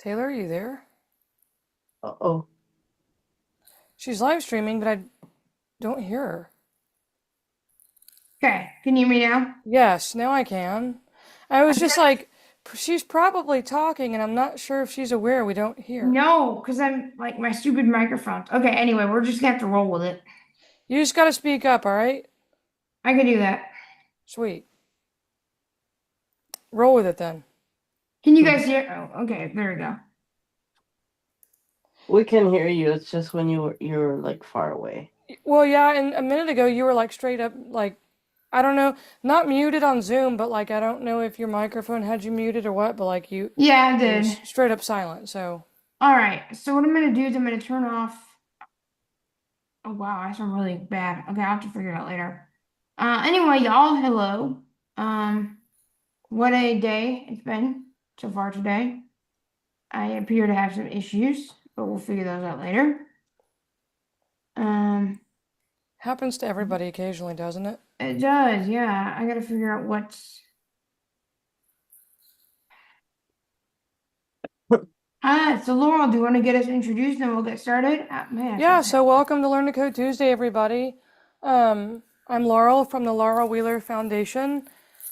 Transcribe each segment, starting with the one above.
Taylor, are you there? Uh-oh. She's live streaming, but I don't hear her. Okay, can you hear me now? Yes, now I can. I was just like, she's probably talking, and I'm not sure if she's aware we don't hear. No, because I'm like my stupid microphones. Okay, anyway, we're just gonna have to roll with it. You just gotta speak up, all right? I can do that. Sweet. Roll with it then. Can you guys hear? Oh, okay, there we go. We can hear you. It's just when you're like far away. Well, yeah, and a minute ago you were like straight up, like, I don't know, not muted on Zoom, but like, I don't know if your microphone had you muted or what, but like Yeah, I it did. was straight up silent, so. All right, so what I'm gonna do is I'm gonna turn off. Oh wow, I sound really bad. Okay, I'll have to figure it out later. Anyway, y'all, hello. What a day it's been so far today. I appear to have some issues, but we'll figure those out later. Happens to everybody occasionally, doesn't it? It does, yeah. I gotta figure out what's. So Laurel, do you want to get us introduced and we'll get started? Man. Yeah, so welcome to Learn to Code Tuesday, everybody. I'm Laurel from the Laurel Wheeler Foundation,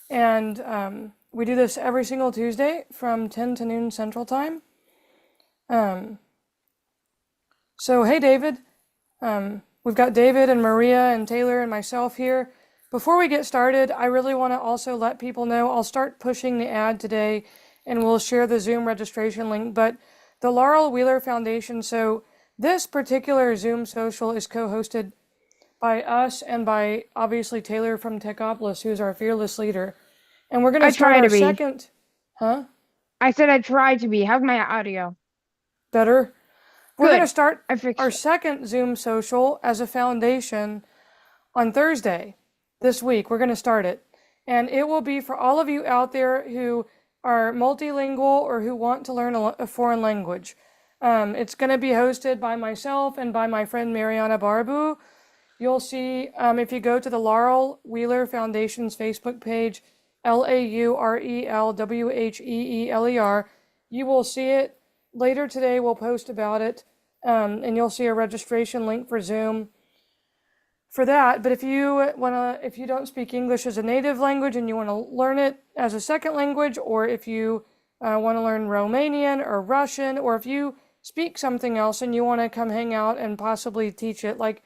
and we do this every single Tuesday from 10 to noon Central Time. So hey, David. We've got David and Maria and Taylor and myself here. Before we get started, I really want to also let people know I'll start pushing the ad today, and we'll share the Zoom registration link, but the Laurel Wheeler Foundation, so this particular Zoom social is co-hosted by us and by obviously Taylor from Techopolis, who's our fearless leader. And we're going to start our second, I said I tried to be. How's my audio? Better. We're going to start our it. second Zoom social as a foundation on Thursday this week. We're going to start it. And it will be for all of you out there who are multilingual or who want to learn a foreign language. It's going to be hosted by myself and by my friend Mariana Barbu. You'll see if you go to the Laurel Wheeler Foundation's Facebook page, LaurelWheeler, you will see it. Later today, we'll post about it, and you'll see a registration link for Zoom for that. But if you don't speak English as a native language and you want to learn it as a second language, or if you want to learn Romanian or Russian, or if you speak something else and you want to come hang out and possibly teach it, like,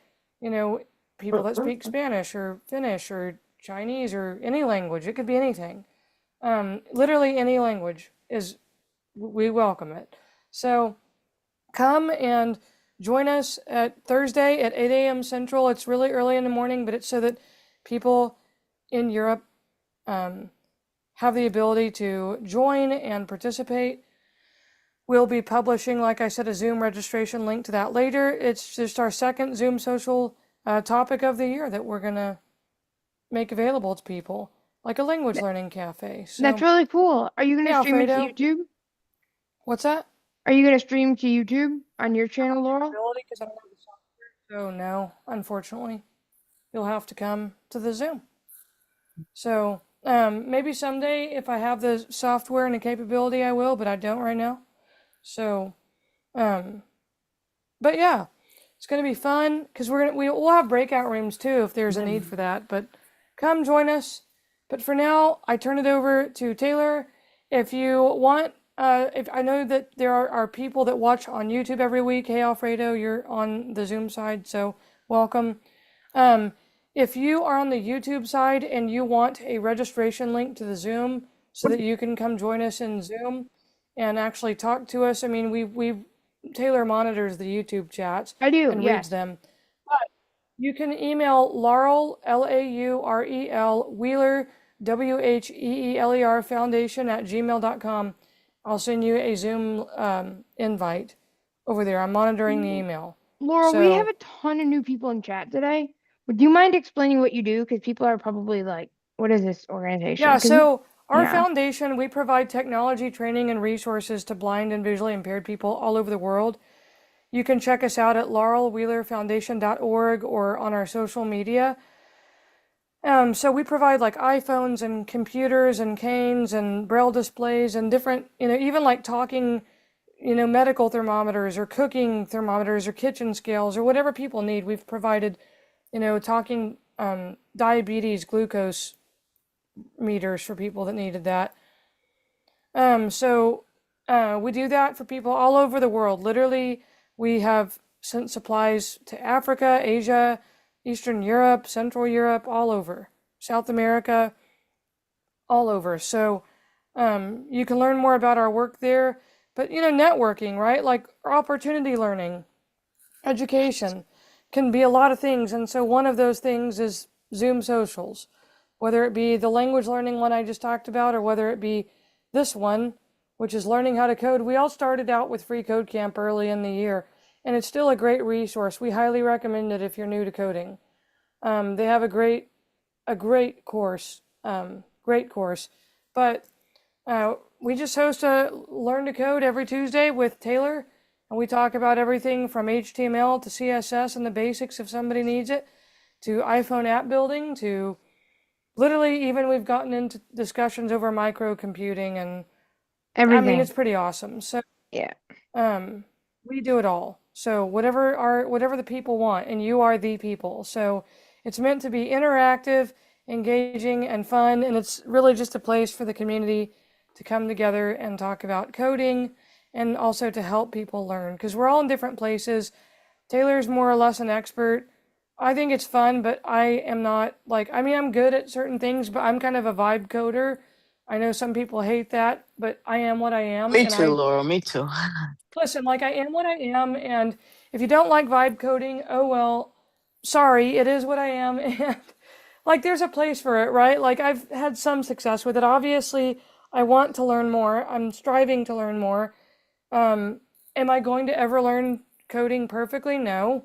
people that speak Spanish or Finnish or Chinese or any language, it could be anything. Literally any language we welcome it. So come and join us at Thursday at 8 a.m. Central. It's really early in the morning, but it's so that people in Europe have the ability to join and participate. We'll be publishing, like I said, a Zoom registration link to that later. It's just our second Zoom social topic of the year that we're going to make available to people, like a language learning cafe. So, that's really cool. Are you going to stream it to YouTube? What's that? Are you going to stream to YouTube on your channel, Laurel? Because I don't have the software. So no, unfortunately, you'll have to come to the Zoom. So maybe someday if I have the software and the capability, I will, but I don't right now. So, but yeah, it's gonna be fun because we'll have breakout rooms too if there's a need for that. But come join us. But for now, I turn it over to Taylor. If you want. If I know that there are people that watch on YouTube every week. Hey, Alfredo, you're on the Zoom side, so welcome. If you are on the YouTube side and you want a registration link to the Zoom so that you can come join us in Zoom and actually talk to us, I mean, Taylor monitors the YouTube chats. I do, and reads them. But you can email Laurel, Laurel, Wheeler, Wheeler Foundation at gmail.com. I'll send you a Zoom invite over there. I'm monitoring the email. Laura, we have a ton of new people in chat today. Would you mind explaining what you do? Because people are probably like, what is this organization? Yeah, so our foundation, we provide technology training and resources to blind and visually impaired people all over the world. You can check us out at laurelwheelerfoundation.org or on our social media. So we provide like iPhones and computers and canes and braille displays and different, even like talking, medical thermometers or cooking thermometers or kitchen scales or whatever people need. We've provided, talking diabetes glucose meters for people that needed that. So we do that for people all over the world. Literally, we have sent supplies to Africa, Asia, Eastern Europe, Central Europe, all over, South America, all over. So you can learn more about our work there. But, networking, right? Like opportunity learning, education can be a lot of things. And so one of those things is Zoom socials, whether it be the language learning one I just talked about, or whether it be this one, which is learning how to code. We all started out with FreeCodeCamp early in the year, and it's still a great resource. We highly recommend it if you're new to coding. They have a great course, great course. But we just host a Learn to Code every Tuesday with Taylor, and we talk about everything from HTML to CSS and the basics if somebody needs it, to iPhone app building, to literally even we've gotten into discussions over microcomputing, and I mean Everything. it's pretty awesome. So Yeah. we do it all. So whatever the people want, and you are the people. So it's meant to be interactive, engaging, and fun, and it's really just a place for the community to come together and talk about coding, and also to help people learn, because we're all in different places. Taylor's more or less an expert. I think it's fun, but I am not I'm good at certain things, but I'm kind of a vibe coder. I know some people hate that, but I am what I am. Me And too, Laura. Me too. listen, I am what I am. And if you don't like vibe coding, oh well, sorry, it is what I am. And there's a place for it, right? I've had some success with it. Obviously, I want to learn more. I'm striving to learn more. Am I going to ever learn coding perfectly? No.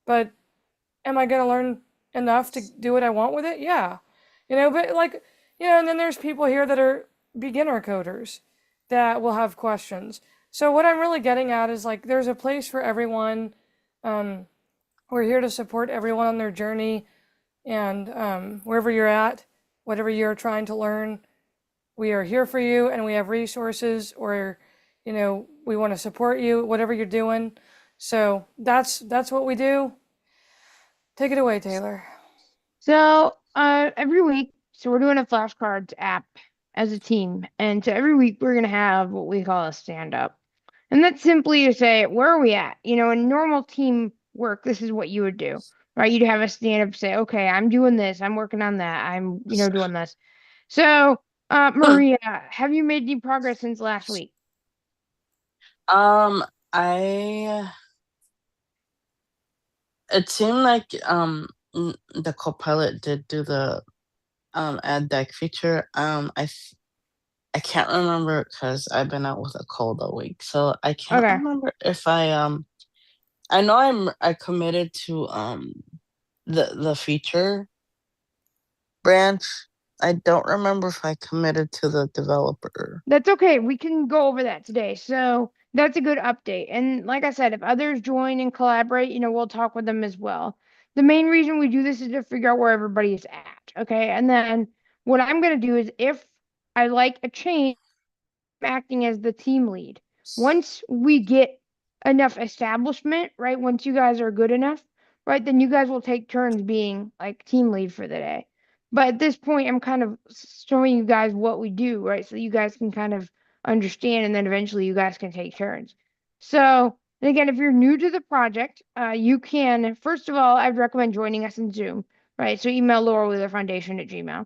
But am I going to learn enough to do what I want with it? Yeah. But and then there's people here that are beginner coders that will have questions. So what I'm really getting at is there's a place for everyone. We're here to support everyone on their journey, and wherever you're at, whatever you're trying to learn, we are here for you, and we have resources, or we want to support you, whatever you're doing. So that's what we do. Take it away, Taylor. So every week, so we're doing a flashcards app as a team, and so every week we're gonna have what we call a stand up, and that's simply to say where are we at? In normal team work, this is what you would do, right? You'd have a stand up, say, okay, I'm doing this, I'm working on that, I'm doing this. So Maria, have you made any progress since last week? I it seemed like the Copilot did do the add deck feature. I can't remember because I've been out with a cold all week, so I can't Okay. remember if I know I committed to the feature branch. I don't remember if I committed to the developer. That's okay. We can go over that today. So that's a good update. And like I said, if others join and collaborate, we'll talk with them as well. The main reason we do this is to figure out where everybody is at. Okay. And then what I'm going to do is if I like a change, I'm acting as the team lead. Once we get enough establishment, right? Once you guys are good enough, right? Then you guys will take turns being team lead for the day. But at this point, I'm kind of showing you guys what we do, right? So you guys can kind of understand, and then eventually you guys can take turns. So, and again, if you're new to the project, you can, first of all, I'd recommend joining us in Zoom, right? So email Laura with Foundation at Gmail.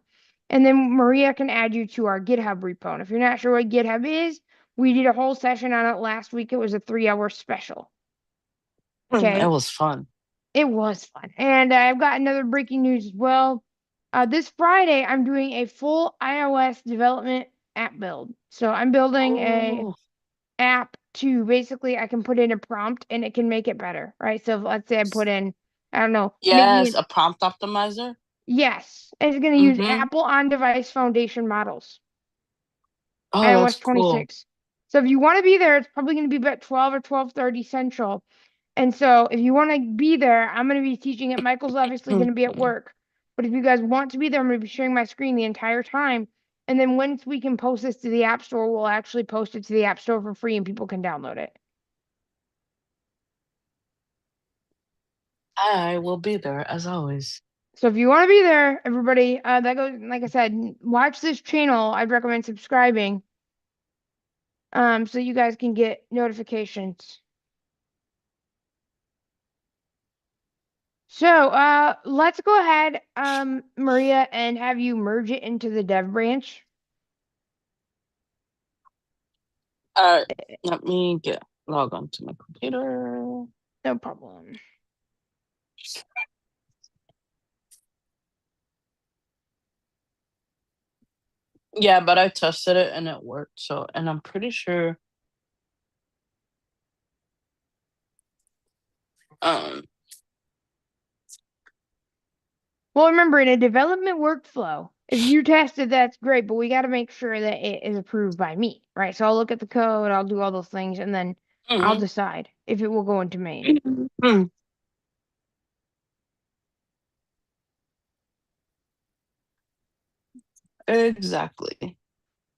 And then Maria can add you to our GitHub repo. And if you're not sure what GitHub is, we did a whole session on it last week. It was a 3-hour special. Okay. It was fun. It was fun. And I've got another breaking news as well. This Friday, I'm doing a full iOS development app build. So I'm building a app to basically I can put in a prompt and it can make it better, right? So let's say I put in, I don't know, Yes, a prompt optimizer. Yes, it's going to use Apple on-device foundation models. Oh, that's iOS cool. 26. So if you want to be there, it's probably going to be about 12 or 12:30 Central. And so if you want to be there, I'm going to be teaching it. Michael's obviously going to be at work. But if you guys want to be there, I'm going to be sharing my screen the entire time. And then once we can post this to the App Store, we'll actually post it to the App Store for free and people can download it. I will be there as always. So if you want to be there, everybody, that goes, like I said, watch this channel. I'd recommend subscribing, so you guys can get notifications. So, let's go ahead, Maria, and have you merge it into the dev branch. Let me log on to my computer. No problem. Yeah, but I tested it and it worked. So, and I'm pretty sure. Well, remember, in a development workflow, if you test it, that's great, but we got to make sure that it is approved by me, right? So I'll look at the code, I'll do all those things, and then I'll Mhm. decide if it will go into main. Mhm. Exactly.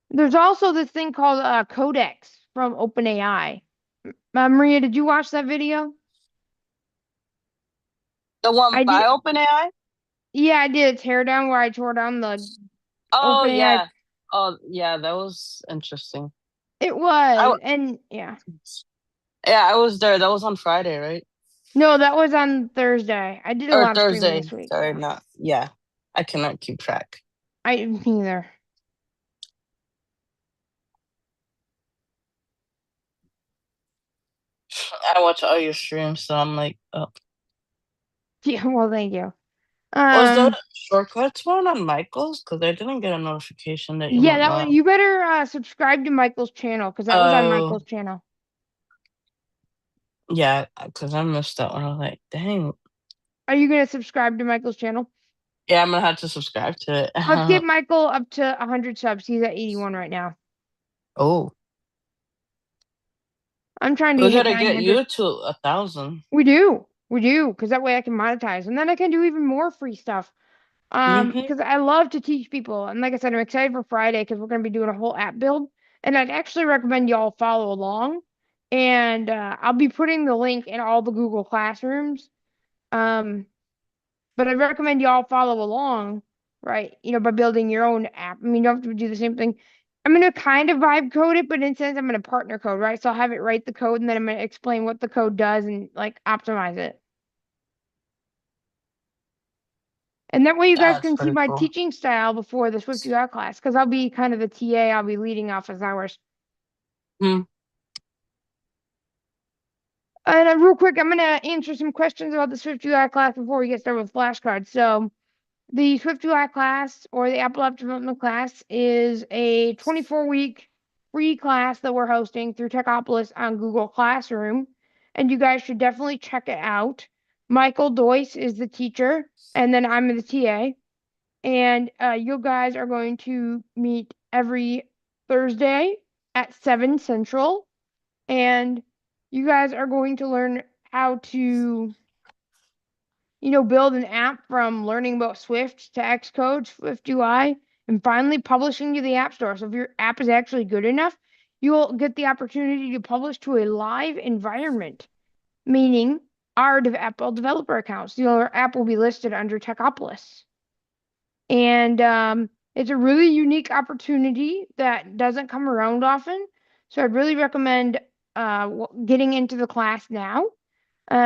There's also this thing called Codex from OpenAI. Maria, did you watch that video? The one I by did. OpenAI? Yeah, I did a teardown where I tore down the Oh OpenAI. yeah. Oh yeah, that was interesting. It I was, w- and yeah. yeah, I was there. That was on Friday, right? No, that was on Thursday. I did a Or lot of streaming Thursday. this week. Sorry, Yeah, not. Yeah, I cannot keep track. I neither. I watch all your streams, so I'm like, oh. Yeah, well, thank you. Was the shortcuts one on Michael's? Because I didn't get a notification that you Yeah, went that one. live. You better subscribe to Michael's channel because that was on Oh, Michael's channel. yeah, because I missed that one. I was like, dang. Are you gonna subscribe to Michael's channel? Yeah, I'm gonna have to subscribe to it. Let's get Michael up to 100 subs. He's at 81 right now. Oh, I'm trying to we hit gotta get 900. you to 1,000. We do, because that way I can monetize, and then I can do even more free stuff. Mm-hmm. Because I love to teach people, and like I said, I'm excited for Friday because we're gonna be doing a whole app build, and I'd actually recommend y'all follow along, and I'll be putting the link in all the Google Classrooms. Um, but I'd recommend y'all follow along, right? You know, by building your own app. I mean, you don't have to do the same thing. I'm gonna kind of vibe code it, but in a sense, I'm gonna partner code, right? So I'll have it write the code, and then I'm gonna explain what the code does and like optimize it. And that way you guys That's can see pretty my cool. teaching style before the Swift UI class, because I'll be kind of the TA, I'll be leading office hours. Hmm. And real quick, I'm gonna answer some questions about the Swift UI class before we get started with flashcards. So the Swift UI class or the Apple App Development class is a 24-week free class that we're hosting through Techopolis on Google Classroom. And you guys should definitely check it out. Michael Doyce is the teacher, and then I'm the TA. And you guys are going to meet every Thursday at 7 Central. And you guys are going to learn how to, build an app from learning about Swift to Xcode, Swift UI, and finally publishing to the App Store. So if your app is actually good enough, you'll get the opportunity to publish to a live environment, meaning our Apple developer accounts. Your app will be listed under Techopolis. And it's a really unique opportunity that doesn't come around often. So I'd really recommend getting into the class now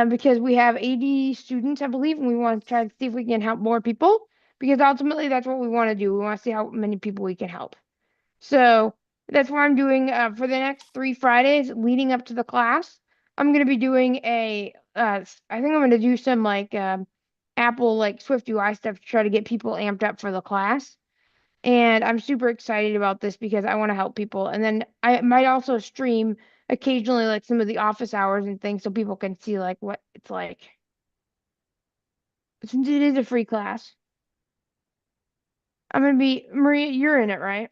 because we have 80 students, I believe, and we want to try to see if we can help more people because ultimately that's what we want to do. We want to see how many people we can help. So that's what I'm doing for the next 3 Fridays leading up to the class. I'm going to be doing I think I'm going to do some like Apple like Swift UI stuff to try to get people amped up for the class. And I'm super excited about this because I want to help people. And then I might also stream occasionally like some of the office hours and things so people can see like what it's like. But since it is a free class, I'm gonna be Maria, you're in it, right?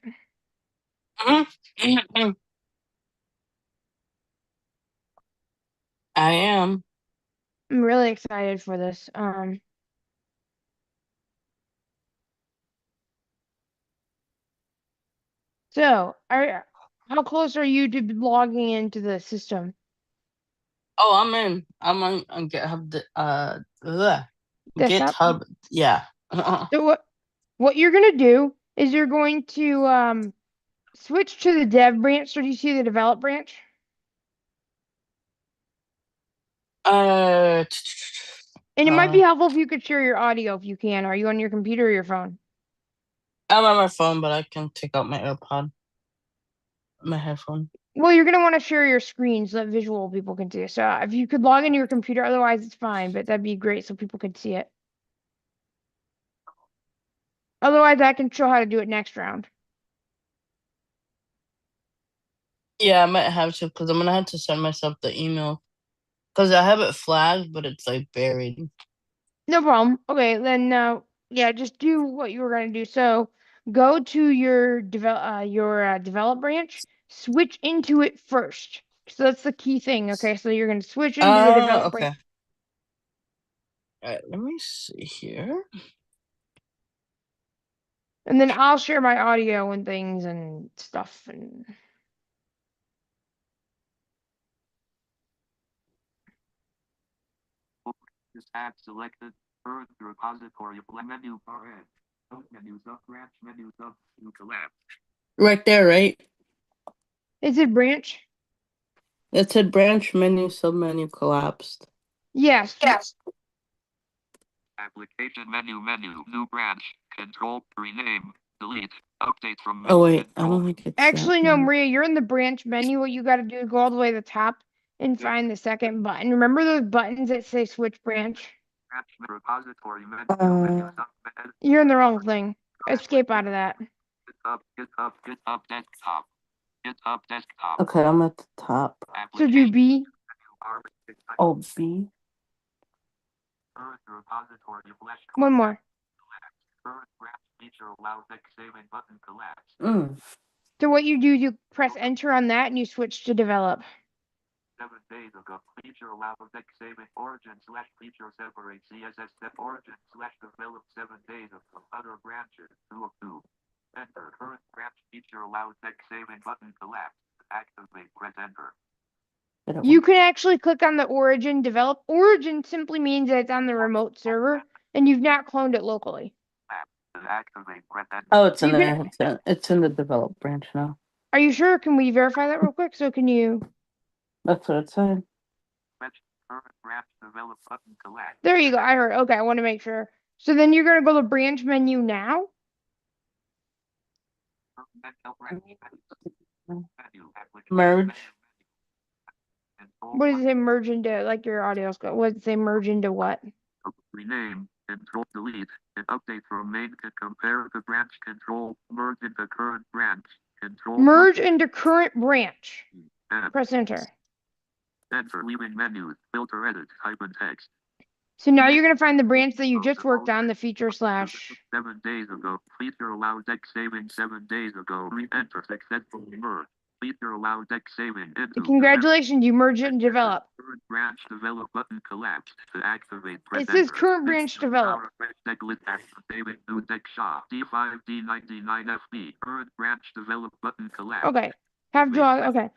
Mhm. I am. I'm really excited for this. So, how close are you to logging into the system? Oh, I'm in. I'm on GitHub. Desktop? GitHub. Yeah. So what you're gonna do is you're going to switch to the dev branch. So do you see the develop branch? Uh, And it might be helpful if you could share your audio if you can. Are you on your computer or your phone? I'm on my phone, but I can take out my AirPod, my headphone. Well, you're gonna want to share your screen so that visual people can see it. So if you could log into your computer, otherwise it's fine, but that'd be great so people could see it. Otherwise, I can show how to do it next round. Yeah, I might have to because I'm gonna have to send myself the email because I have it flagged, but it's like buried. No problem. Okay, then yeah, just do what you were gonna do. So go to your develop branch, switch into it first. So that's the key thing. Okay, so you're gonna switch into the develop Okay. branch. All right, let me see here. And then I'll share my audio and things and stuff and This tab selected. Current repository menu bar end. Menu sub branch menu sub to collapse. Right there, right? is it branch? It said branch menu submenu collapsed. Yes. Application menu new branch. Control rename. Delete. Update from main Oh wait, I control. don't think it's Actually, that no, one. Maria, you're in the branch menu. What you got to do is go all the way to the top and find the second button. Remember those buttons that say switch branch? Branch repository menu sub You're in the wrong thing. Escape out of that. GitHub desktop. GitHub desktop. Okay, I'm at the top. So do B. Oh, B. Current repository flashcards. One more. Current branch feature allows text saving button collapse. So what you do, you press enter on that and you switch to develop. 7 days ago, feature allows text saving origin slash feature separate CSS step origin slash develop 7 days ago. Other branches 2 of 2. Enter current branch feature allows text saving button collapse. Activate, press enter. You can actually click on the origin develop. Origin simply means that it's on the remote server and you've not cloned it locally. Activate, press enter. Oh, it's in You there. It's in the develop branch now. Are you sure? Can we verify that real quick? So can you? That's what it said. Current branch develop button collapse. There you go. I heard. Okay, I want to make sure. So then you're gonna go to branch menu now. Merge. What does it say merge into? Like your audio's go. What does it say merge into what? Rename, control delete, and update from main to compare the branch control, merge into current branch, control. Merge into current branch. Tab. Press enter. Enter leaving menus, filter edit, type in text. So now you're gonna find the branch that you just worked on, the feature slash. 7 days ago, feature allows text saving 7 days ago. Re-enter successfully merge. Feature allows text saving into. Congratulations, you merge it and develop. Current branch develop button collapsed. To activate, press It says enter. current branch develop. Saving new text shop. D5 D99 FB. Current branch develop button collapsed. Okay. Have draw. Okay.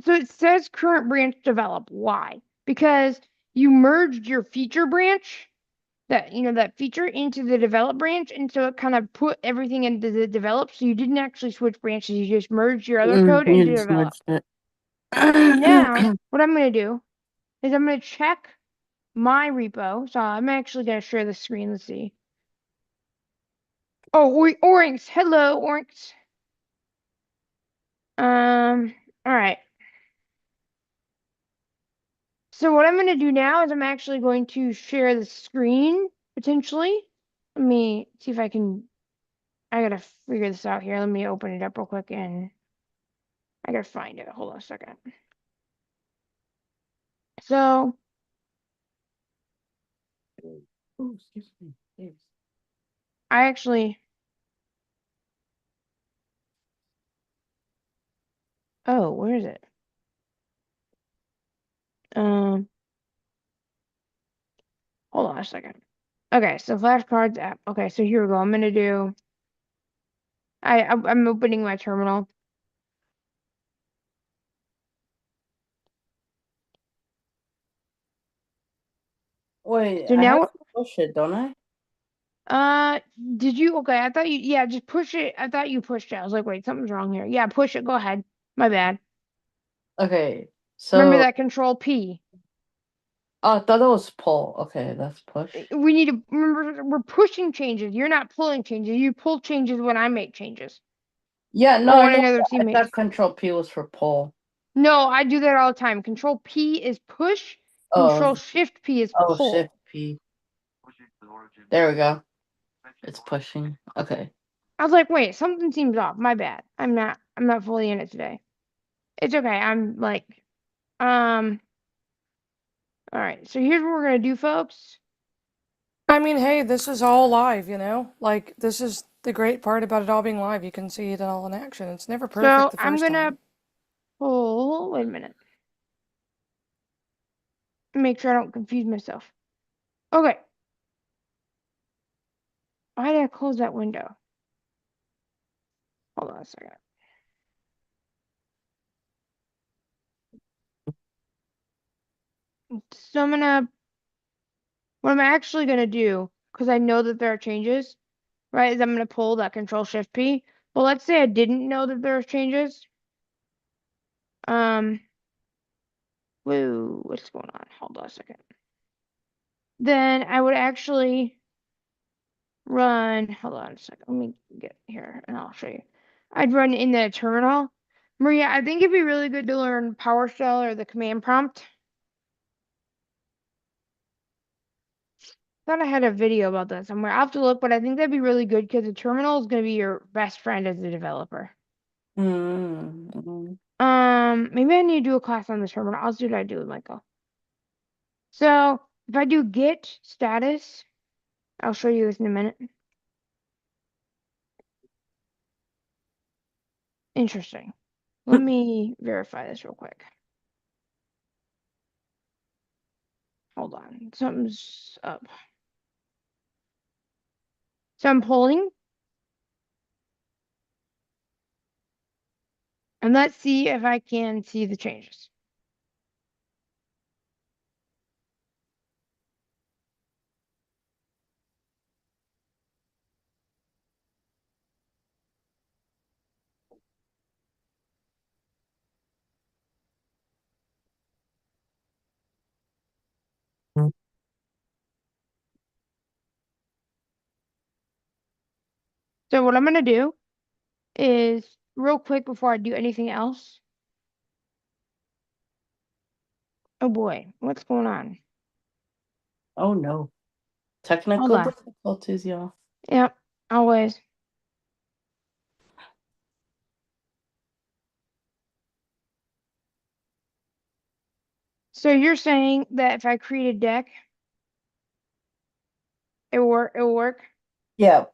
So it says current branch develop. Why? Because you merged your feature branch, that feature into the develop branch, and so it kind of put everything into the develop. So you didn't actually switch branches. You just merged your other code You into just develop. merged it. Now, what I'm gonna do is I'm gonna check my repo. So I'm actually gonna share the screen. Let's see. Oh, Orinx. Hello, Orinx. All right. So what I'm going to do now is I'm actually going to share the screen, potentially. Let me see if I gotta figure this out here. Let me open it up real quick and I gotta find it. Hold on a second. So, Oh, excuse me. Yes. I actually, oh, where is it? Hold on a second. Okay, so flashcards app. Okay, so here we go. I'm gonna do I'm opening my terminal. Wait, So I have now, to push it, don't I? did you? Okay, I thought you. Yeah, just push it. I thought you pushed it. I was like, wait, something's wrong here. Yeah, push it. Go ahead. My bad. Okay, Remember so that Control P. oh, I thought that was pull. Okay, that's push. We need to remember we're pushing changes. You're not pulling changes. You pull changes when I make changes Yeah, no, or I when know. another I team makes. thought Control P was for pull. No, I do that all the time. Control P is push. Control Oh, Shift P is oh, pull. Shift P. Pushing the origin. There we go. Mention It's origin. pushing. Okay. I was like, wait, something seems off. My bad. I'm not fully in it today. It's okay. I'm like, all right. So here's what we're gonna do, folks. I mean, hey, this is all live, you know? Like, this is the great part about it all being live. You can see it all in action. It's never perfect So the I'm first gonna time. pull. Wait a minute. Make sure I don't confuse myself. Okay. Why did I close that window? Hold on a second. So what I'm actually gonna do, because I know that there are changes, right, is I'm gonna pull that Control Shift P. Well, let's say I didn't know that there are changes. Whoa, what's going on? Hold on a second. Then I would actually run, hold on a second. Let me get here and I'll show you. I'd run in the terminal. Maria, I think it'd be really good to learn PowerShell or the command prompt. Thought I had a video about that somewhere. I'll have to look, but I think that'd be really good because the terminal is going to be your best friend as a developer. Mm-hmm. Maybe I need to do a class on the terminal. I'll see what I do with Michael. So if I do git status, I'll show you this in a minute. Interesting. Let me verify this real quick. Hold on. Something's up. So I'm pulling. And let's see if I can see the changes. So what I'm going to do is real quick before I do anything else. Oh boy, what's going on? Oh no. Hold Technical on. difficulties, y'all. Yep, always. So you're saying that if I create a deck, it will work? Yeah.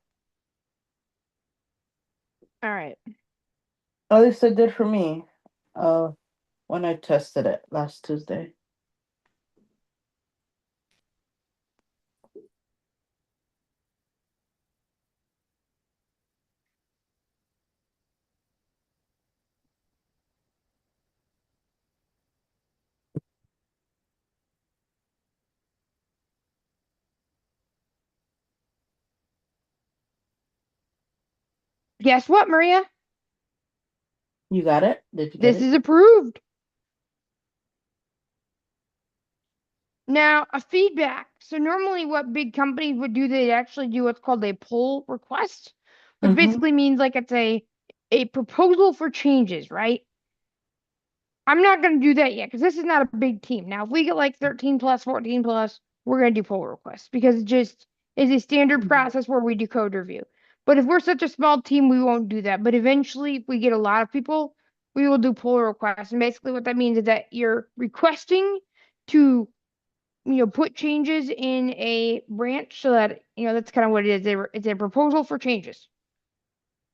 All right. At least it did for me. When I tested it last Tuesday. Guess what, Maria? You got it? Did you get This it? is approved. Now, a feedback. So normally what big companies would do, they actually do what's called a pull request, which Mm-hmm. basically means like it's a proposal for changes, right? I'm not going to do that yet because this is not a big team. Now, if we get like 13 plus, 14 plus, we're going to do pull requests because it just is a standard process where we do code review. But if we're such a small team, we won't do that. But eventually, if we get a lot of people, we will do pull requests. And basically, what that means is that you're requesting to put changes in a branch so that that's kind of what it is. It's a proposal for changes,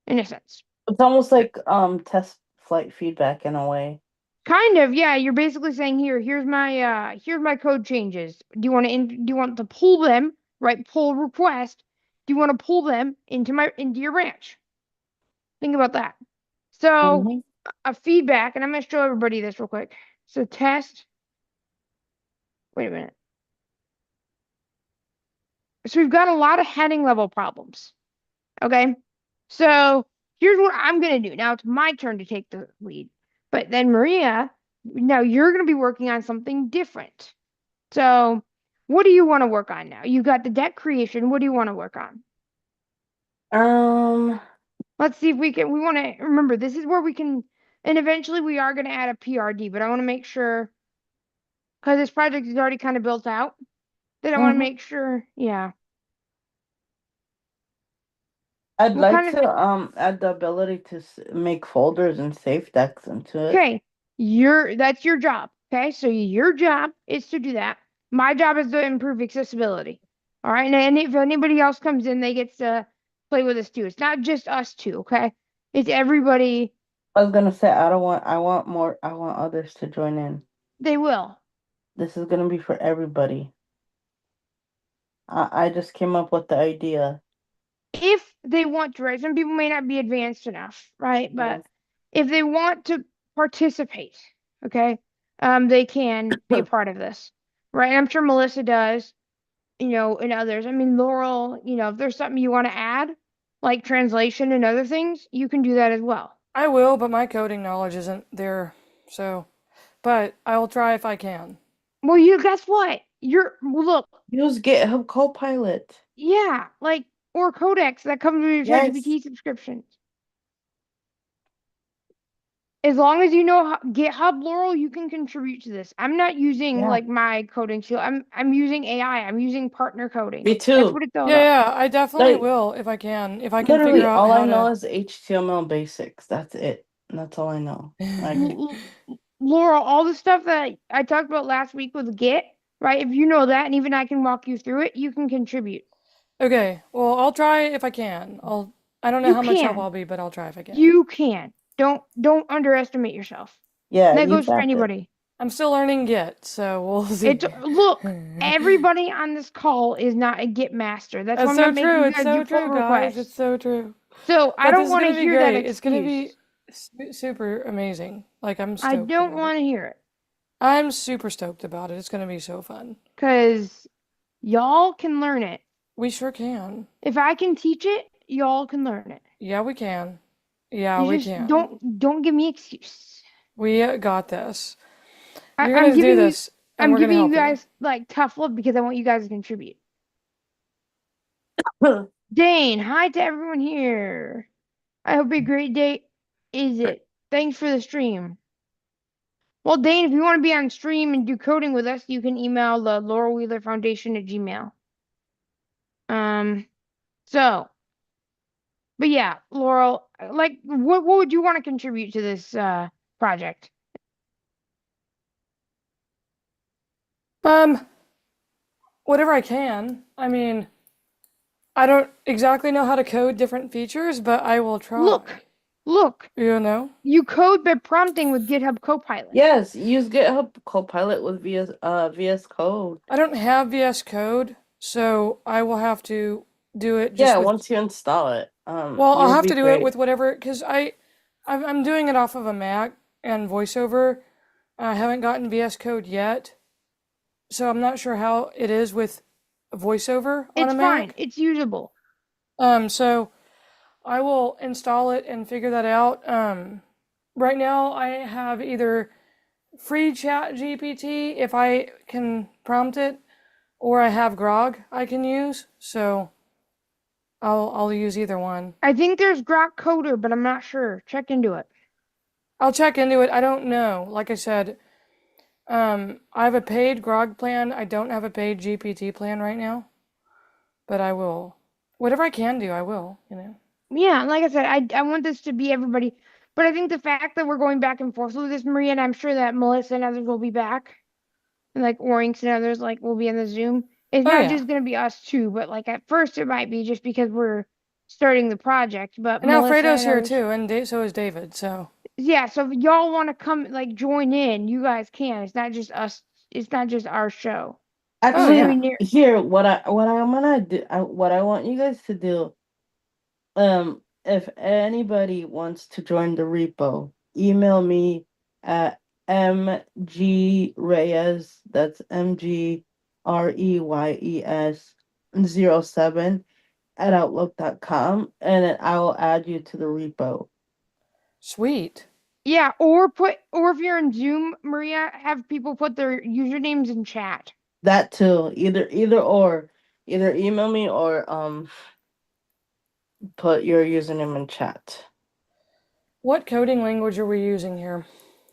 in a sense. It's almost like test flight feedback in a way. Kind of, yeah. You're basically saying here's my code changes. Do you want to pull them, right? Pull request. Do you want to pull them into your branch? Think about that. So Mhm. a feedback, and I'm going to show everybody this real quick. So test. Wait a minute. So we've got a lot of heading level problems. Okay. So here's what I'm going to do. Now it's my turn to take the lead. But then Maria, now you're going to be working on something different. So what do you want to work on now? You got the deck creation. What do you want to work on? Let's see if we want to remember this is where we can, and eventually we are going to add a PRD, but I want to make sure, because this project is already kind of built out, that I want to Mhm. make sure, yeah. I'd What like kind of, to add the ability to make folders and save decks into it. okay, that's your job. Okay, so your job is to do that. My job is to improve accessibility. All right, and if anybody else comes in, they get to play with us too. It's not just us two, okay? It's everybody. I was gonna say I want others to join in. They will. This is gonna be for everybody. I just came up with the idea. If they want to, right? Some people may not be advanced enough, right? But Yes. if they want to participate, okay, they can be a part of this, right? And I'm sure Melissa does, and others. I mean, Laurel, if there's something you want to add, like translation and other things, you can do that as well. I will, but my coding knowledge isn't there. So, but I will try if I can. Well, guess what? Look, Use GitHub Copilot. yeah, like, or Codex that comes with your Yes. ChatGPT subscriptions. As long as you know GitHub, Laurel, you can contribute to this. I'm not using Yeah. like my coding skill. I'm using AI. I'm using partner coding. Me That's too. what it's all Yeah, about. yeah, I definitely Like, will if I can. If I can literally, figure out all how I know to. is HTML basics. That's it. That's all I know. Like, Laurel, all the stuff that I talked about last week with Git, right? If you know that, and even I can walk you through it, you can contribute. Okay, well, I'll try if I can. I don't know You how much help can. I'll be, but I'll try if I can. You can. Don't underestimate yourself. yeah, And that you goes for got this. anybody. I'm still learning Git, so we'll see. Look, everybody on this call is not a Git master. That's why That's I'm so not making true. you It's guys do so pull true, guys. It's requests. so true. So I But this don't is want to gonna be hear that great. It's gonna excuse. be super amazing. Like, I'm I stoked don't about want it. to hear it. I'm super stoked about it. It's gonna be so fun. Because y'all can learn it. We sure can. If I can teach it, y'all can learn it. Yeah, we can. Yeah, You we just can. don't give me excuse. We got this. I, You're I'm gonna do giving you this, and I'm we're gonna giving help you you. guys like tough love because I want you guys to contribute. Dane, hi to everyone here. I hope a great day is it. Thanks for the stream. Well, Dane, if you want to be on stream and do coding with us, you can email the Laurel Wheeler Foundation at Gmail. So, but yeah, Laurel, like, what would you want to contribute to this project? Whatever I can. I mean, I don't exactly know how to code different features, but I will try. Look, You know? you code by prompting with GitHub Copilot. yes, use GitHub Copilot with VS Code. I don't have VS Code, so I will have to do it just Yeah, with. once you install it, Well, I'll you'll have be to do it great. with whatever, because I'm doing it off of a Mac and VoiceOver. I haven't gotten VS Code yet, so I'm not sure how it is with VoiceOver on It's a fine. Mac. It's usable. So I will install it and figure that out. Right now I have either free chat GPT if I can prompt it, or I have Grok I can use. So I'll use either one. I think there's Grok Coder, but I'm not sure. Check into it. I'll check into it. I don't know. Like I said, I have a paid Grok plan. I don't have a paid GPT plan right now, but I will. Whatever I can do, I will. Yeah, like I said, I want this to be everybody. But I think the fact that we're going back and forth with this, Maria, and I'm sure that Melissa and others will be back, and like Orinks and others like will be in the Zoom. It's Oh, not yeah. just gonna be us two, but like at first it might be just because we're starting the project. But And Melissa Alfredo's and here others, too, and so is David. So yeah. So if y'all want to come like join in, you guys can. It's not just us. It's not just our show. Actually, yeah. I mean, here, what I'm gonna do, what I want you guys to do, if anybody wants to join the repo, email me at mgreyes, that's MGREYES 07 at outlook.com, and then I will add you to the repo. Sweet. Yeah, or if you're in Zoom, Maria, have people put their usernames in chat. That too. Either or. Either email me or put your username in chat. What coding language are we using here?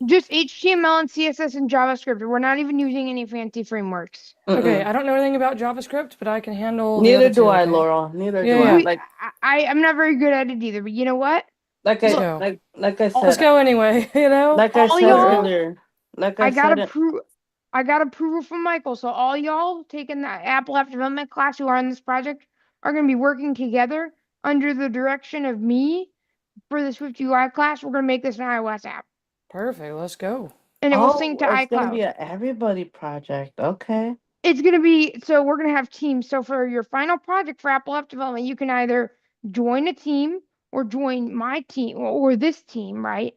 Just HTML and CSS and JavaScript. We're not even using any fancy frameworks. Okay, Mm-mm. I don't know anything about JavaScript, but I can handle the Neither other do two, I, okay? Laurel. Neither Yeah, do yeah. I'm not very good at it either, but you know what? Like I Let's said, go. like I Let's said, go anyway, you know? like I All said y'all- earlier, like I I got said, I got approval from Michael, so all y'all taking that Apple app development class who are on this project are going to be working together under the direction of me for the Swift UI class. We're going to make this an iOS app, Perfect, let's go. and it will sync to it's gonna iCloud. be an everybody project. Okay. It's going to be, so we're going to have teams. So for your final project for Apple app development, you can either join a team or join my team or this team, right?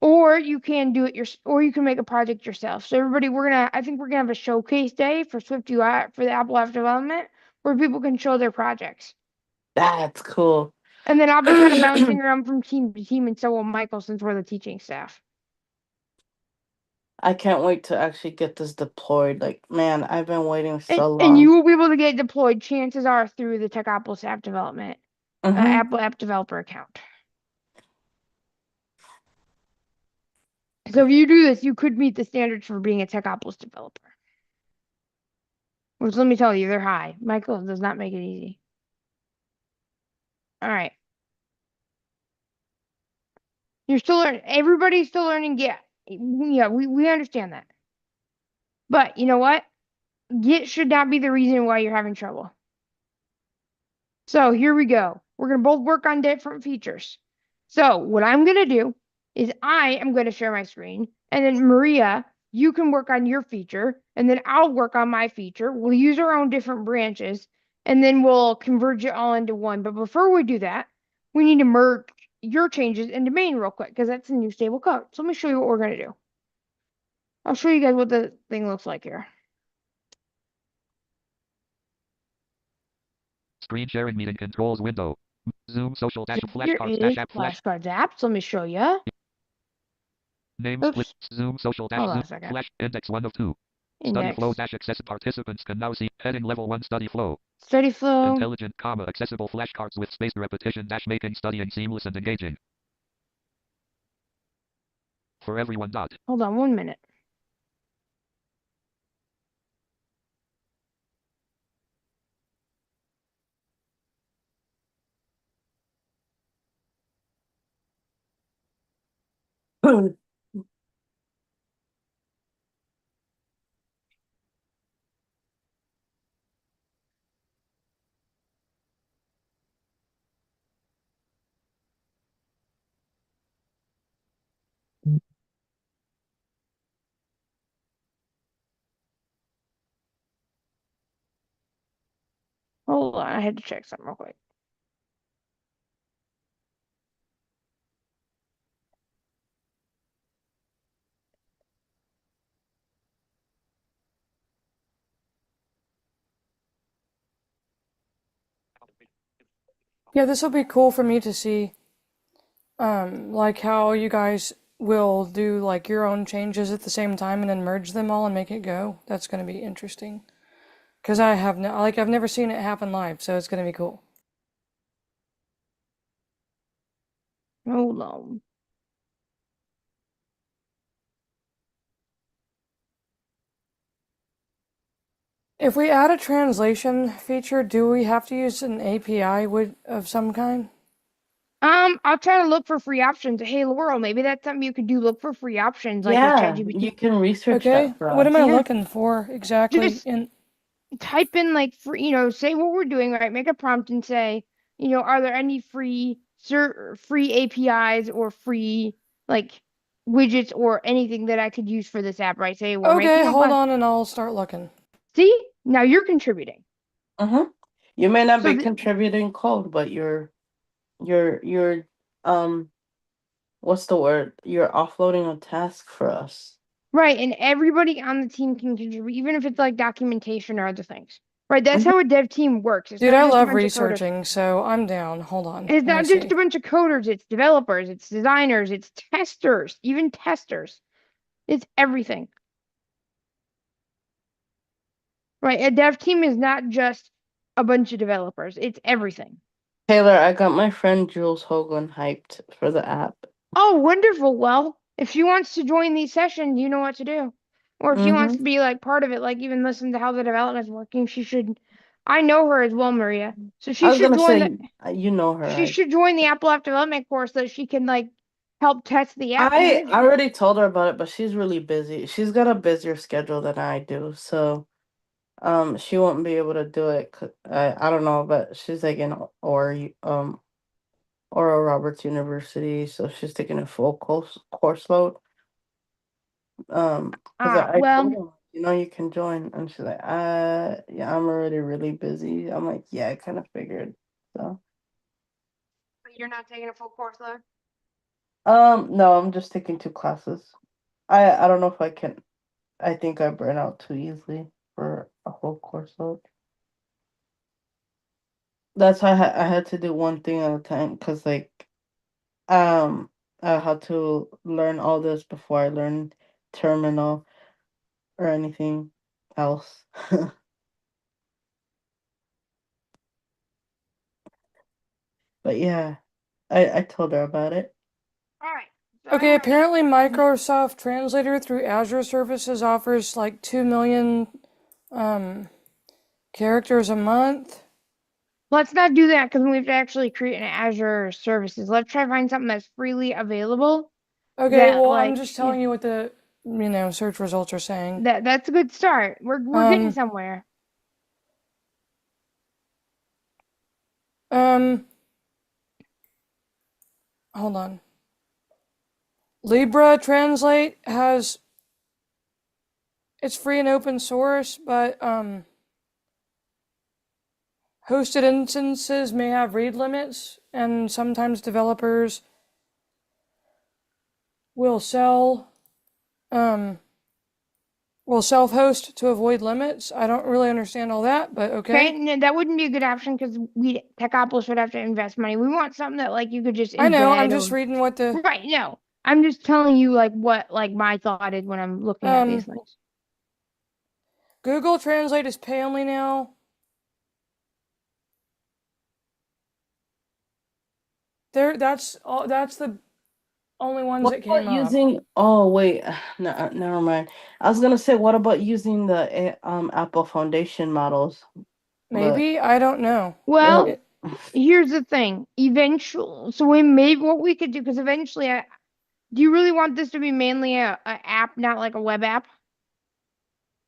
Or you can do it or you can make a project yourself. So everybody, I think we're gonna have a showcase day for Swift UI for the Apple app development where people can show their projects. That's cool. And then I'll be kind of bouncing around from team to team, and so will Michael since we're the teaching staff. I can't wait to actually get this deployed. Like, man, I've been waiting so long. And you will be able to get deployed, chances are, through the Techopolis app development, Mhm. Apple app developer account. So if you do this, you could meet the standards for being a Techopolis developer. Which, let me tell you, they're high. Michael does not make it easy. All right. You're still learning. Everybody's still learning. Yeah. Yeah, we understand that. But you know what? Git should not be the reason why you're having trouble. So here we go. We're going to both work on different features. So what I'm going to do is I am going to share my screen. And then Maria, you can work on your feature. And then I'll work on my feature. We'll use our own different branches. And then we'll converge it all into one. But before we do that, we need to merge your changes into main real quick because that's a new stable code. So let me show you what we're going to do. I'll show you guys what the thing looks like here. Screen sharing meeting controls window. Zoom social dash So here flashcards is dash app flash. Flashcards app. So let me show you. Name Oops. split. Zoom social dash Hold on a Zoom second. flash index 1 of 2. Study Index. flow dash access participants can now see heading level 1 study flow. Study flow. Intelligent, accessible flashcards with spaced repetition dash making studying seamless and engaging. For everyone. Hold on 1 minute. Hold on, I had to check something real quick. Yeah, this will be cool for me to see, like how you guys will do like your own changes at the same time and then merge them all and make it go. That's going to be interesting. Because I've never seen it happen live, so it's going to be cool. Hold on. If we add a translation feature, do we have to use an API of some kind? I'll try to look for free options. Hey, Laurel, maybe that's something you could do. Look for free options like with Yeah, ChatGPT. you can research Okay, that for what us. am I Yeah. looking for exactly? Just type in like free, say what we're doing, right? Make a prompt and say, are there any free APIs or free like widgets or anything that I could use for this app, right? Say we're Okay, making a hold on and I'll start looking. See, now you're contributing. You may not So be contributing code, but you're you're what's the word? You're offloading a task for us. Right, and everybody on the team can contribute, even if it's like documentation or other things. Right, that's Mhm. how a dev team works. It's Dude, not I just a love bunch of coders. researching, so I'm down. Hold on. It's Let me not just see. a bunch of coders, it's developers, it's designers, it's testers, even testers. It's everything. Right, a dev team is not just a bunch of developers, it's everything. Taylor, I got my friend Jules Hoagland hyped for the app. Oh, wonderful. Well, if she wants to join these sessions, you know what to do. Or if she wants to be like part of it, like even listen to how the development's working, she should. I know her as well, Maria. So I she was should gonna join say, you know her. she should join the Apple App Development course so that she can like help test the app and I manage it. already told her about it, but she's really busy. She's got a busier schedule than I do, so she won't be able to do it. I don't know, but she's like in Oral Roberts University, so she's taking a full course load. Because I told Well, her, you can join, and she's like, yeah, I'm already really busy. I'm like, yeah, I kind of figured. So, but you're not taking a full course load. no, I'm just taking 2 classes. I don't know if I can. I think I burn out too easily for a whole course load. That's why I had to do one thing at a time, because like I had to learn all this before I learned terminal or anything else. But yeah, I told her about it. All right. So Okay, I'm ready. apparently Microsoft Translator through Azure Services offers like 2 million characters a month. Let's not do that because we have to actually create an Azure services. Let's try to find something that's freely available. Okay, That well, I'm like just telling you what the search results are saying. that's a good start. We're getting somewhere. Um, hold on. Libra Translate has it's free and open source, but hosted instances may have read limits, and sometimes developers will self-host to avoid limits. I don't really understand all that, but okay. Okay, that wouldn't be a good option because we Techopolis would have to invest money. We want something that like you could just I know, I'm embed just or reading what the right. No, I'm just telling you like what like my thought is when I'm looking at these things. Google Translate is pay only now. That's the only ones What that about came up. using? Oh wait, no, never mind. I was gonna say, what about using the Apple Foundation models? Maybe, I don't know. Well, It, here's the thing. Eventually, so we maybe what we could do because eventually, do you really want this to be mainly a app, not like a web app,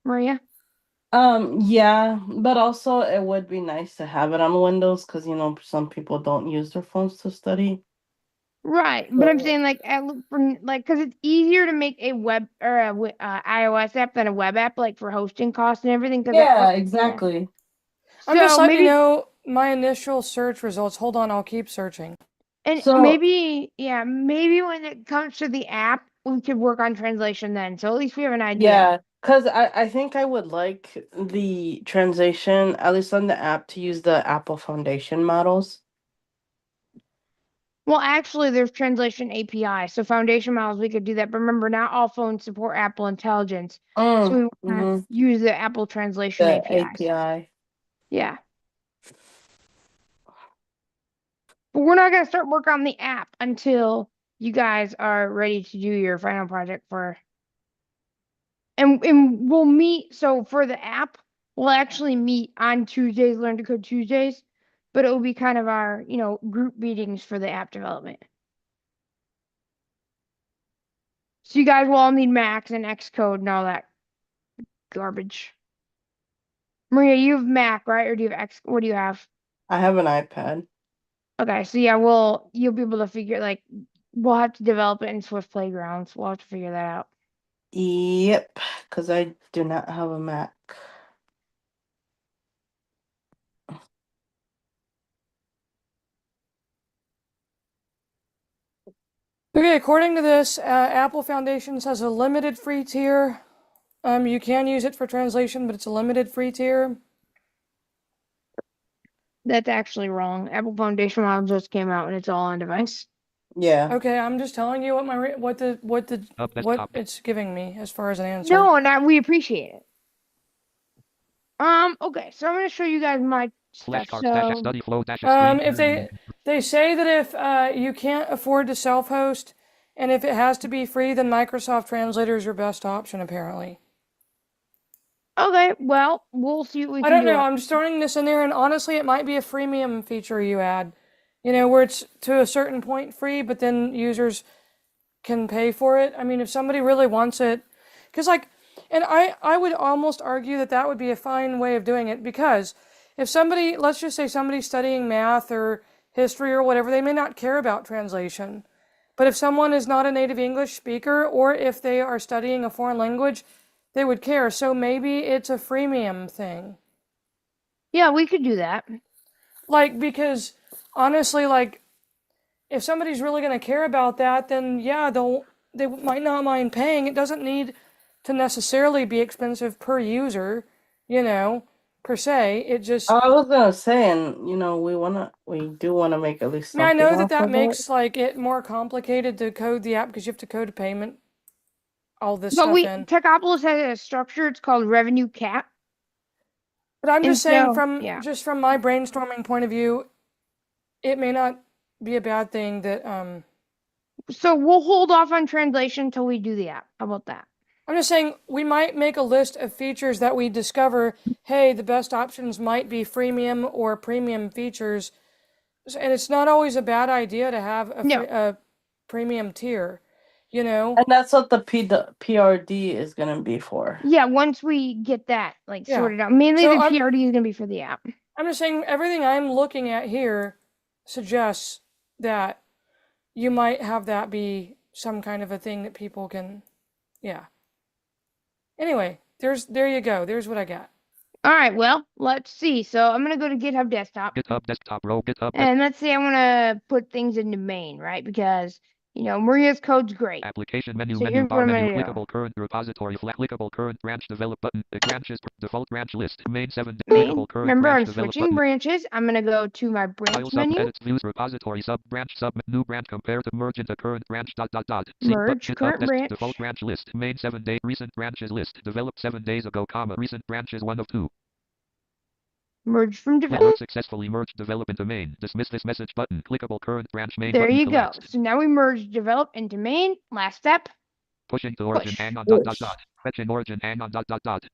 Maria? Yeah, but also it would be nice to have it on Windows because some people don't use their phones to study. Right, but I'm So saying like from like because it's easier to make a web or a iOS app than a web app, like for hosting costs and everything. Because yeah, yeah. exactly. I'm just So letting you maybe know my initial search results. Hold on, I'll keep searching. and So maybe yeah, maybe when it comes to the app, we could work on translation then. So at least we have an idea. yeah, because I think I would like the translation, at least on the app, to use the Apple Foundation models. Well, actually, there's translation API, so foundation models we could do that. But remember, not all phones support Apple Intelligence, so we want to use the Apple translation The APIs. API. Yeah. But we're not going to start work on the app until you guys are ready to do your final project for. And we'll meet. So for the app, we'll actually meet on Tuesdays, Learn to Code Tuesdays, but it will be kind of our, group meetings for the app development. So you guys will all need Macs and Xcode and all that garbage. Maria, you have Mac, right? Or do you have X? What do you have? I have an iPad. Okay, so yeah, you'll be able to figure like we'll have to develop it in Swift Playgrounds. We'll have to figure that out. Yep, because I do not have a Mac. Okay, according to this, Apple Foundations has a limited free tier. You can use it for translation, but it's a limited free tier. That's actually wrong. Apple Foundation model just came out and it's all on device. Yeah. Okay, I'm just telling you what desktop. it's giving me as far as an answer. No, and we appreciate it. Okay, so I'm gonna show you guys my stuff. Flashcards So study flow screen. If they say that if you can't afford to self-host and if it has to be free, then Microsoft Translator is your best option, apparently. okay, well, we'll see what we I can don't do. know. I'm just throwing this in there, and honestly, it might be a freemium feature you add. You know, where it's to a certain point free, but then users can pay for it. I mean, if somebody really wants it, because and I would almost argue that that would be a fine way of doing it, because if somebody, let's just say somebody's studying math or history or whatever, they may not care about translation. But if someone is not a native English speaker, or if they are studying a foreign language, they would care. So maybe it's a freemium thing. Yeah, we could do that. Because honestly, if somebody's really going to care about that, then yeah, they might not mind paying. It doesn't need to necessarily be expensive per user, per se. It just, I was gonna say, and we do wanna make at least I mean, I something know off that of it. makes it more complicated to code the app because you have to code a payment, all this But stuff in. Techopolis has a structure. It's called revenue cap. But I'm just And saying, so, from my brainstorming point of view, it may not be a bad thing that So we'll hold off on translation until we do the app. How about that? I'm just saying we might make a list of features that we discover, hey, the best options might be freemium or premium features. And it's not always a bad idea to have a premium tier, And that's what the PRD is gonna be for. Yeah, once we get that Yeah. sorted out. Mainly So the I'm- PRD is gonna be for the app. I'm just saying everything I'm looking at here suggests that you might have that be some kind of a thing that people can, yeah. Anyway, there you go. There's what I got. All right, well, let's see. So I'm gonna go to GitHub Desktop. GitHub desktop row. GitHub. And let's say I want to put things into main, right? Because, Maria's code's great. Application menu. So Menu here's bar what I'm menu. gonna do. Clickable current repository. Clickable current branch develop button. Branches default branch list. Main 7. Main. Clickable current Remember, branch I'm develop switching button. branches. I'm gonna go to my File branch sub menu. edits views repository sub branch sub new branch compare to merge into current branch See Merge GitHub current branch. default branch list. Main 7 day recent branches list. Developed 7 days ago, recent branches 1 of 2. Merge from Network develop. successfully merged develop into main. Dismiss this message button. Clickable current branch main There button you go. collapsed. So now we merge develop into main. Last step. Pushing to origin. Push. Hang on. Push. Fetching origin. Hang on.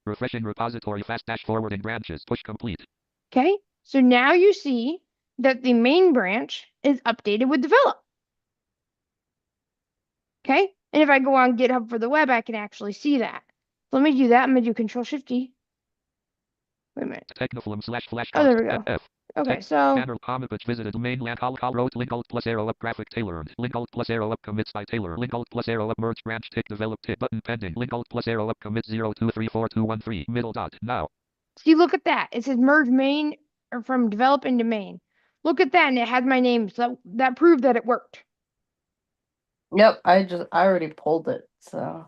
Refreshing repository. Fast dash forwarding branches. Push complete. Okay. So now you see that the main branch is updated with develop. Okay. And if I go on GitHub for the web, I can actually see that. So let me do that. I'm gonna do Control-Shift-D. Wait a minute. Technofilm /flashcards. Oh, there we go. F. Okay, so Banner comic page visited mainland call wrote link alt plus arrow up graphic tailored link alt plus arrow up commits by Taylor link alt plus arrow up merge branch tick develop tick button pending link alt plus arrow up commit 0234213 middle dot now. see, look at that. It says merge main or from develop into main. Look at that, and it has my name, so that proved that it worked. Yep, I already pulled it, so.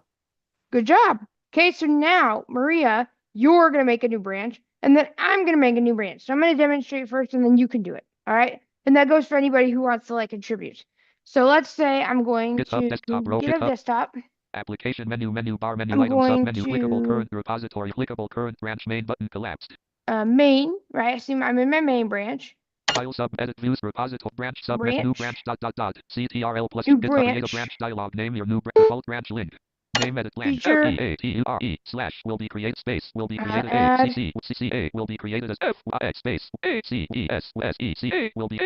Good job. Okay, so now Maria, you're gonna make a new branch, and then I'm gonna make a new branch. So I'm gonna demonstrate first, and then you can do it. All right, and that goes for anybody who wants to contribute. So let's say I'm going GitHub to desktop row, GitHub GitHub. Desktop. Application menu bar menu I'm item sub going menu clickable to- current repository clickable current branch main button collapsed. Main, right? I see I'm in my main branch. File sub edit views repository branch sub new branch CTRL plus New get create a branch. branch dialog name your new default branch link. Name edit blank Feature. / will be created space will be created Add. CCA will be created as FYX space ACESSECA will be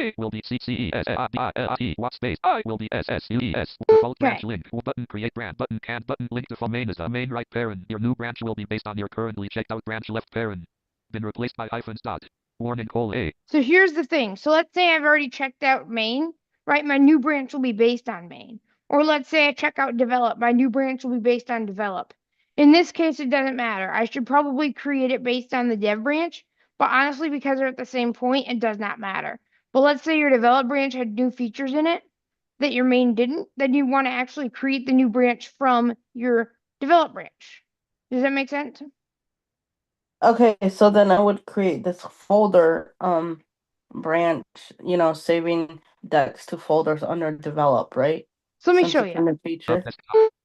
CCESSIT what space I will be SSUES default branch link button create branch button can button link to main as a main right parent. Your new branch will be based on your currently checked out branch left parent. Been replaced by hyphens dot. Warning :A. So here's the thing. So let's say I've already checked out main, right? My new branch will be based on main. Or let's say I check out develop. My new branch will be based on develop. In this case, it doesn't matter. I should probably create it based on the dev branch. But honestly, because they're at the same point, it does not matter. But let's say your develop branch had new features in it. that your main didn't, then you want to actually create the new branch from your develop branch. Does that make sense? Okay, so then I would create this folder branch, saving decks to folders under develop, right? So let me Since show it's you. in the feature.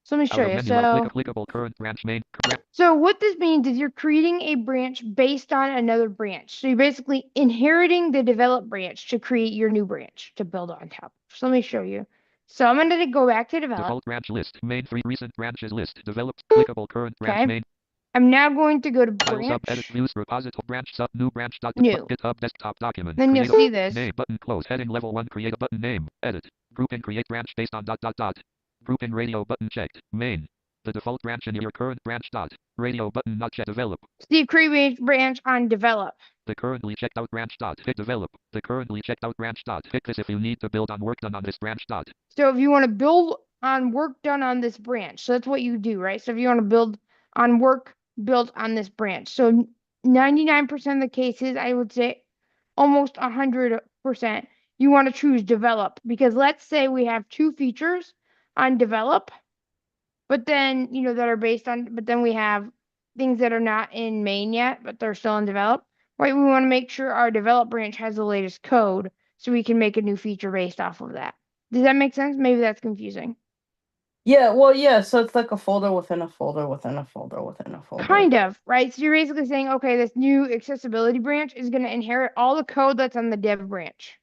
So let me show you. Clickable current branch main. So what this means is you're creating a branch based on another branch. So you're basically inheriting the develop branch to create your new branch to build on top. So let me show you. So I'm going to go back to develop. Default branch list. Main 3 recent branches list. Developed. Clickable current branch Okay. main. I'm now going to go to File sub edit branch, views repository branch sub new branch dot new. GitHub desktop document. Then you'll Create a see this. name button close heading level 1 create a button name edit grouping create branch based on dot dot dot grouping radio button checked main the default branch in your current branch dot radio button not checked develop So you create branch on develop. the currently checked out branch dot hit develop the currently checked out branch dot hit this if you need to build on work done on this branch dot So if you want to build on work done on this branch, so that's what you do, right? So if you want to build on work built on this branch. So 99% of the cases, I would say almost 100%, you want to choose develop because let's say we have two features on develop, but then, that are based on, but then we have things that are not in main yet, but they're still in develop, right? We want to make sure our develop branch has the latest code so we can make a new feature based off of that. Does that make sense? Maybe that's confusing. Yeah, well, yeah, so it's like a folder within a folder within a folder within a folder. Kind of, right? So you're basically saying, okay, this new accessibility branch is going to inherit all the code that's on the dev branch.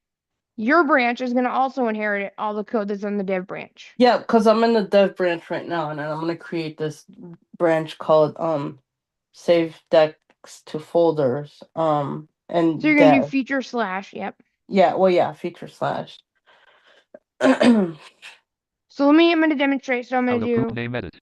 Your branch is going to also inherit all the code that's on the dev branch. Yeah, because I'm in the dev branch right now, and then I'm gonna create this branch called save decks to folders. And So you're going to do dev. feature slash, yep. Yeah, well, yeah, feature slash. So I'm going to demonstrate. So I'm going out to of group do name edit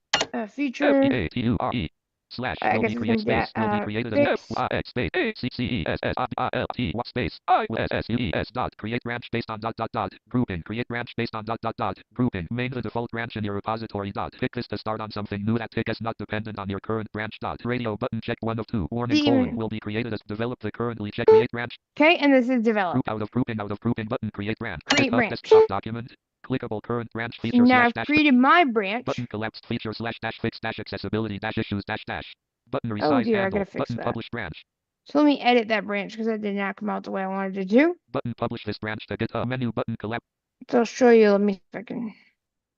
feature. FEATURE slash I will guess be it's create gonna be space will be created as fix. FYX space CCESSILT space ISSUES dot create branch based on dot dot dot grouping create branch based on dot dot dot grouping main the default branch in your repository dot pick this to start on something new that tick is not dependent on your current branch dot radio button check 1 of 2 warning colon will be created as develop the currently check create branch Okay, and this is develop. group out of grouping button create branch Create GitHub branch. desktop document clickable current branch So feature now slash I've dash created my branch. button collapsed feature slash dash fix dash accessibility dash issues dash dash button Oh resize dear, I handle gotta fix button that. publish branch So let me edit that branch because that did not come out the way I wanted it to. button publish this branch to GitHub menu button collapse So I'll show you. Let me see if I can.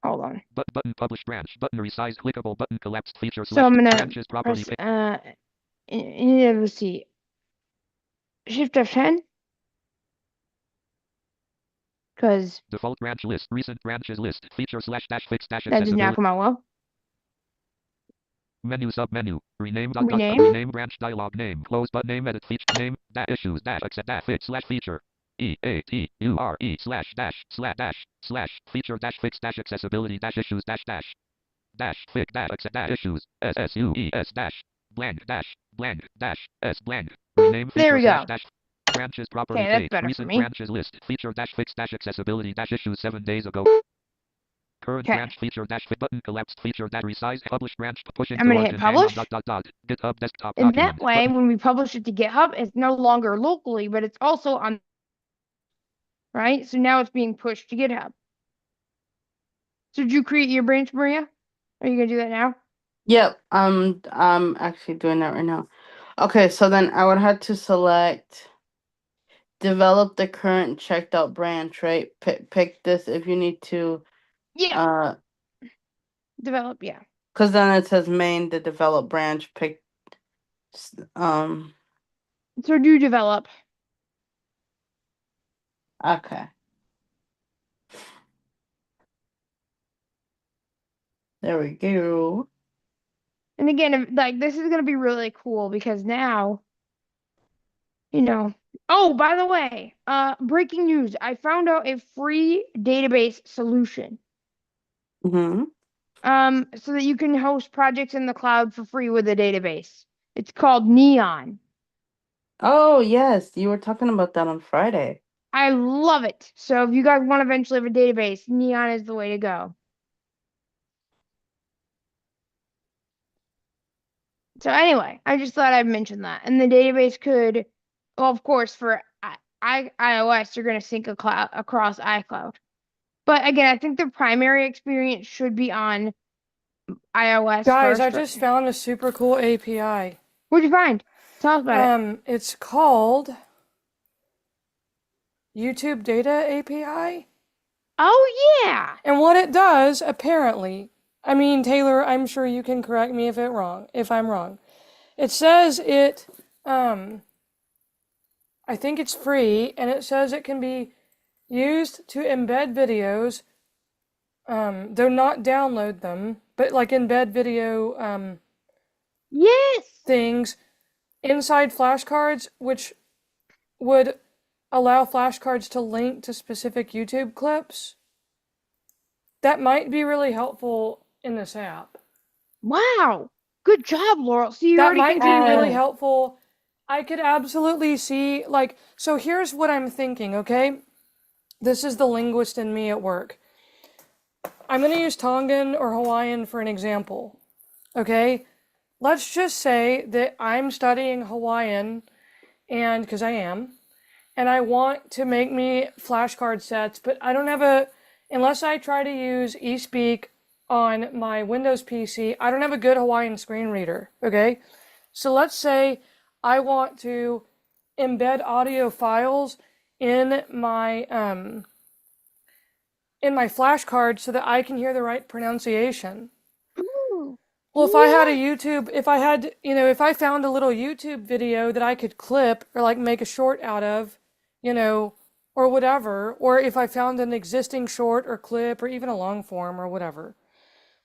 Hold on. button publish branch button resize clickable button collapsed feature So slash I'm gonna branches properly press let's see. Shift F10. Because default branch list recent branches list feature slash dash fix dash that did not accessibility come out well. menu sub menu rename Rename. branch dialog name close but name edit feature name dash issues dash accept dash fix slash feature EATURE slash feature dash fix dash accessibility dash issues dash fix dash accept dash issues SSUES dash blank S blank rename feature There we go. dash branches property Okay, that's page better for recent me. branches list feature dash fix dash accessibility dash issues 7 days ago current Okay. branch feature dash fit button collapsed feature that resize published branch pushing I'm to gonna hit origin publish. dot dot dot GitHub desktop And document that way, when we publish it to GitHub, it's no longer locally, but it's also on. Right? So now it's being pushed to GitHub. So did you create your branch, Maria? Are you gonna do that now? Yep, I'm actually doing that right now. Okay, so then I would have to select develop the current checked out branch, right? Pick this if you need to. Yeah. Develop, yeah. Because then it says main the develop branch. Pick. So do develop. Okay. There we go. And again, like this is gonna be really cool because now, Oh, by the way, breaking news! I found out a free database solution. Mm-hmm. So that you can host projects in the cloud for free with a database. It's called Neon. Oh yes, you were talking about that on Friday. I love it. So if you guys want to eventually have a database, Neon is the way to go. So anyway, I just thought I'd mention that. And the database could, well, of course, for iOS, you're going to sync across iCloud. But again, I think the primary experience should be on iOS Guys, I first. just found a super cool API. What'd you find? Tell us about it. It's called YouTube Data API. Oh yeah. And what it does, apparently, I mean, Taylor, I'm sure you can correct me if I'm wrong. It says I think it's free, and it says it can be used to embed videos, though not download them, but like embed video Yes. things inside flashcards, which would allow flashcards to link to specific YouTube clips. That might be really helpful in this app. Wow. Good job, Laurel. So you That already might can be do really helpful. I could absolutely see, like, so here's what I'm thinking, okay? This is the linguist in me at work. I'm going to use Tongan or Hawaiian for an example, okay? Let's just say that I'm studying Hawaiian, and because I am, and I want to make me flashcard sets, but I don't have unless I try to use eSpeak on my Windows PC, I don't have a good Hawaiian screen reader, okay? So let's say I want to embed audio files in my flashcard so that I can hear the right pronunciation. Ooh, Well, if I had if I found a little YouTube video that I could clip or like make a short out of, or whatever, or if I found an existing short or clip or even a long form or whatever,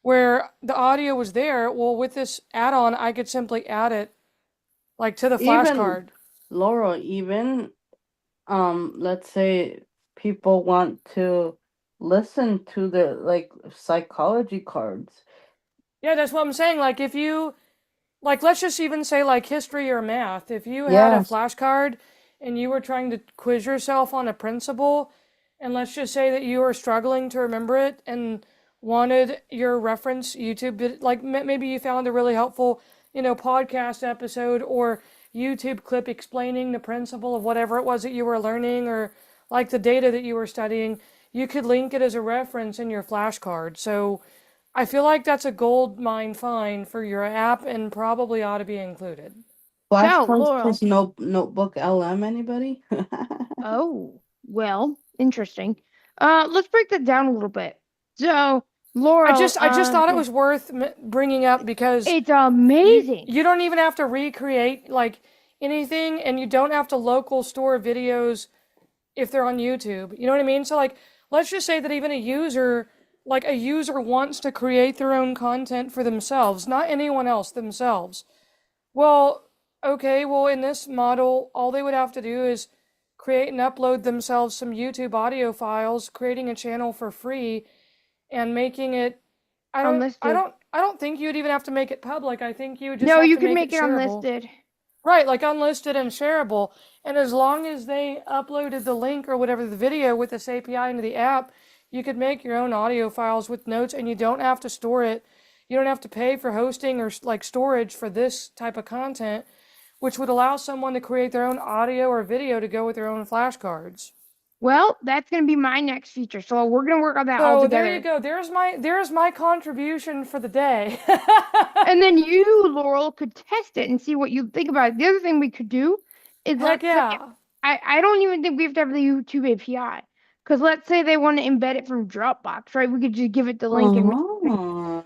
where the audio was there, well, with this add-on, I could simply add it like to the flashcard. Laurel, even let's say people want to listen to the like psychology cards. Yeah, that's what I'm saying. Like if you let's just even say like history or math. If you had a Yes. flashcard and you were trying to quiz yourself on a principle, and let's just say that you were struggling to remember it and wanted your reference YouTube, like maybe you found a really helpful, podcast episode or YouTube clip explaining the principle of whatever it was that you were learning or like the data that you were studying, you could link it as a reference in your flashcard. So I feel like that's a gold mine find for your app and probably ought to be included. Flashcards Laurel. plus notebook LM, anybody? Oh, well, interesting. Let's break that down a little bit. So, Laurel, I just thought it was worth bringing up because it's amazing. you don't even have to recreate like anything, and you don't have to local store videos if they're on YouTube. You know what I mean? So like, let's just say that even a user wants to create their own content for themselves, not anyone else, themselves. Well, okay, well, in this model, all they would have to do is create and upload themselves some YouTube audio files, creating a channel for free, and making it. Unlisted. I don't think you'd even have to make it public. I think you would just No, have you to could make make it shareable. unlisted. Right, like unlisted and shareable. And as long as they uploaded the link or whatever the video with this API into the app, you could make your own audio files with notes, and you don't have to store it. You don't have to pay for hosting or like storage for this type of content, which would allow someone to create their own audio or video to go with their own flashcards. Well, that's going to be my next feature. So we're going to work on that all So together. there you go. There's my contribution for the day. And then you, Laurel, could test it and see what you think about it. The other thing we could do is Heck yeah. I don't even think we have to have the YouTube API. Because let's say they want to embed it from Dropbox, right? We could just give it the link and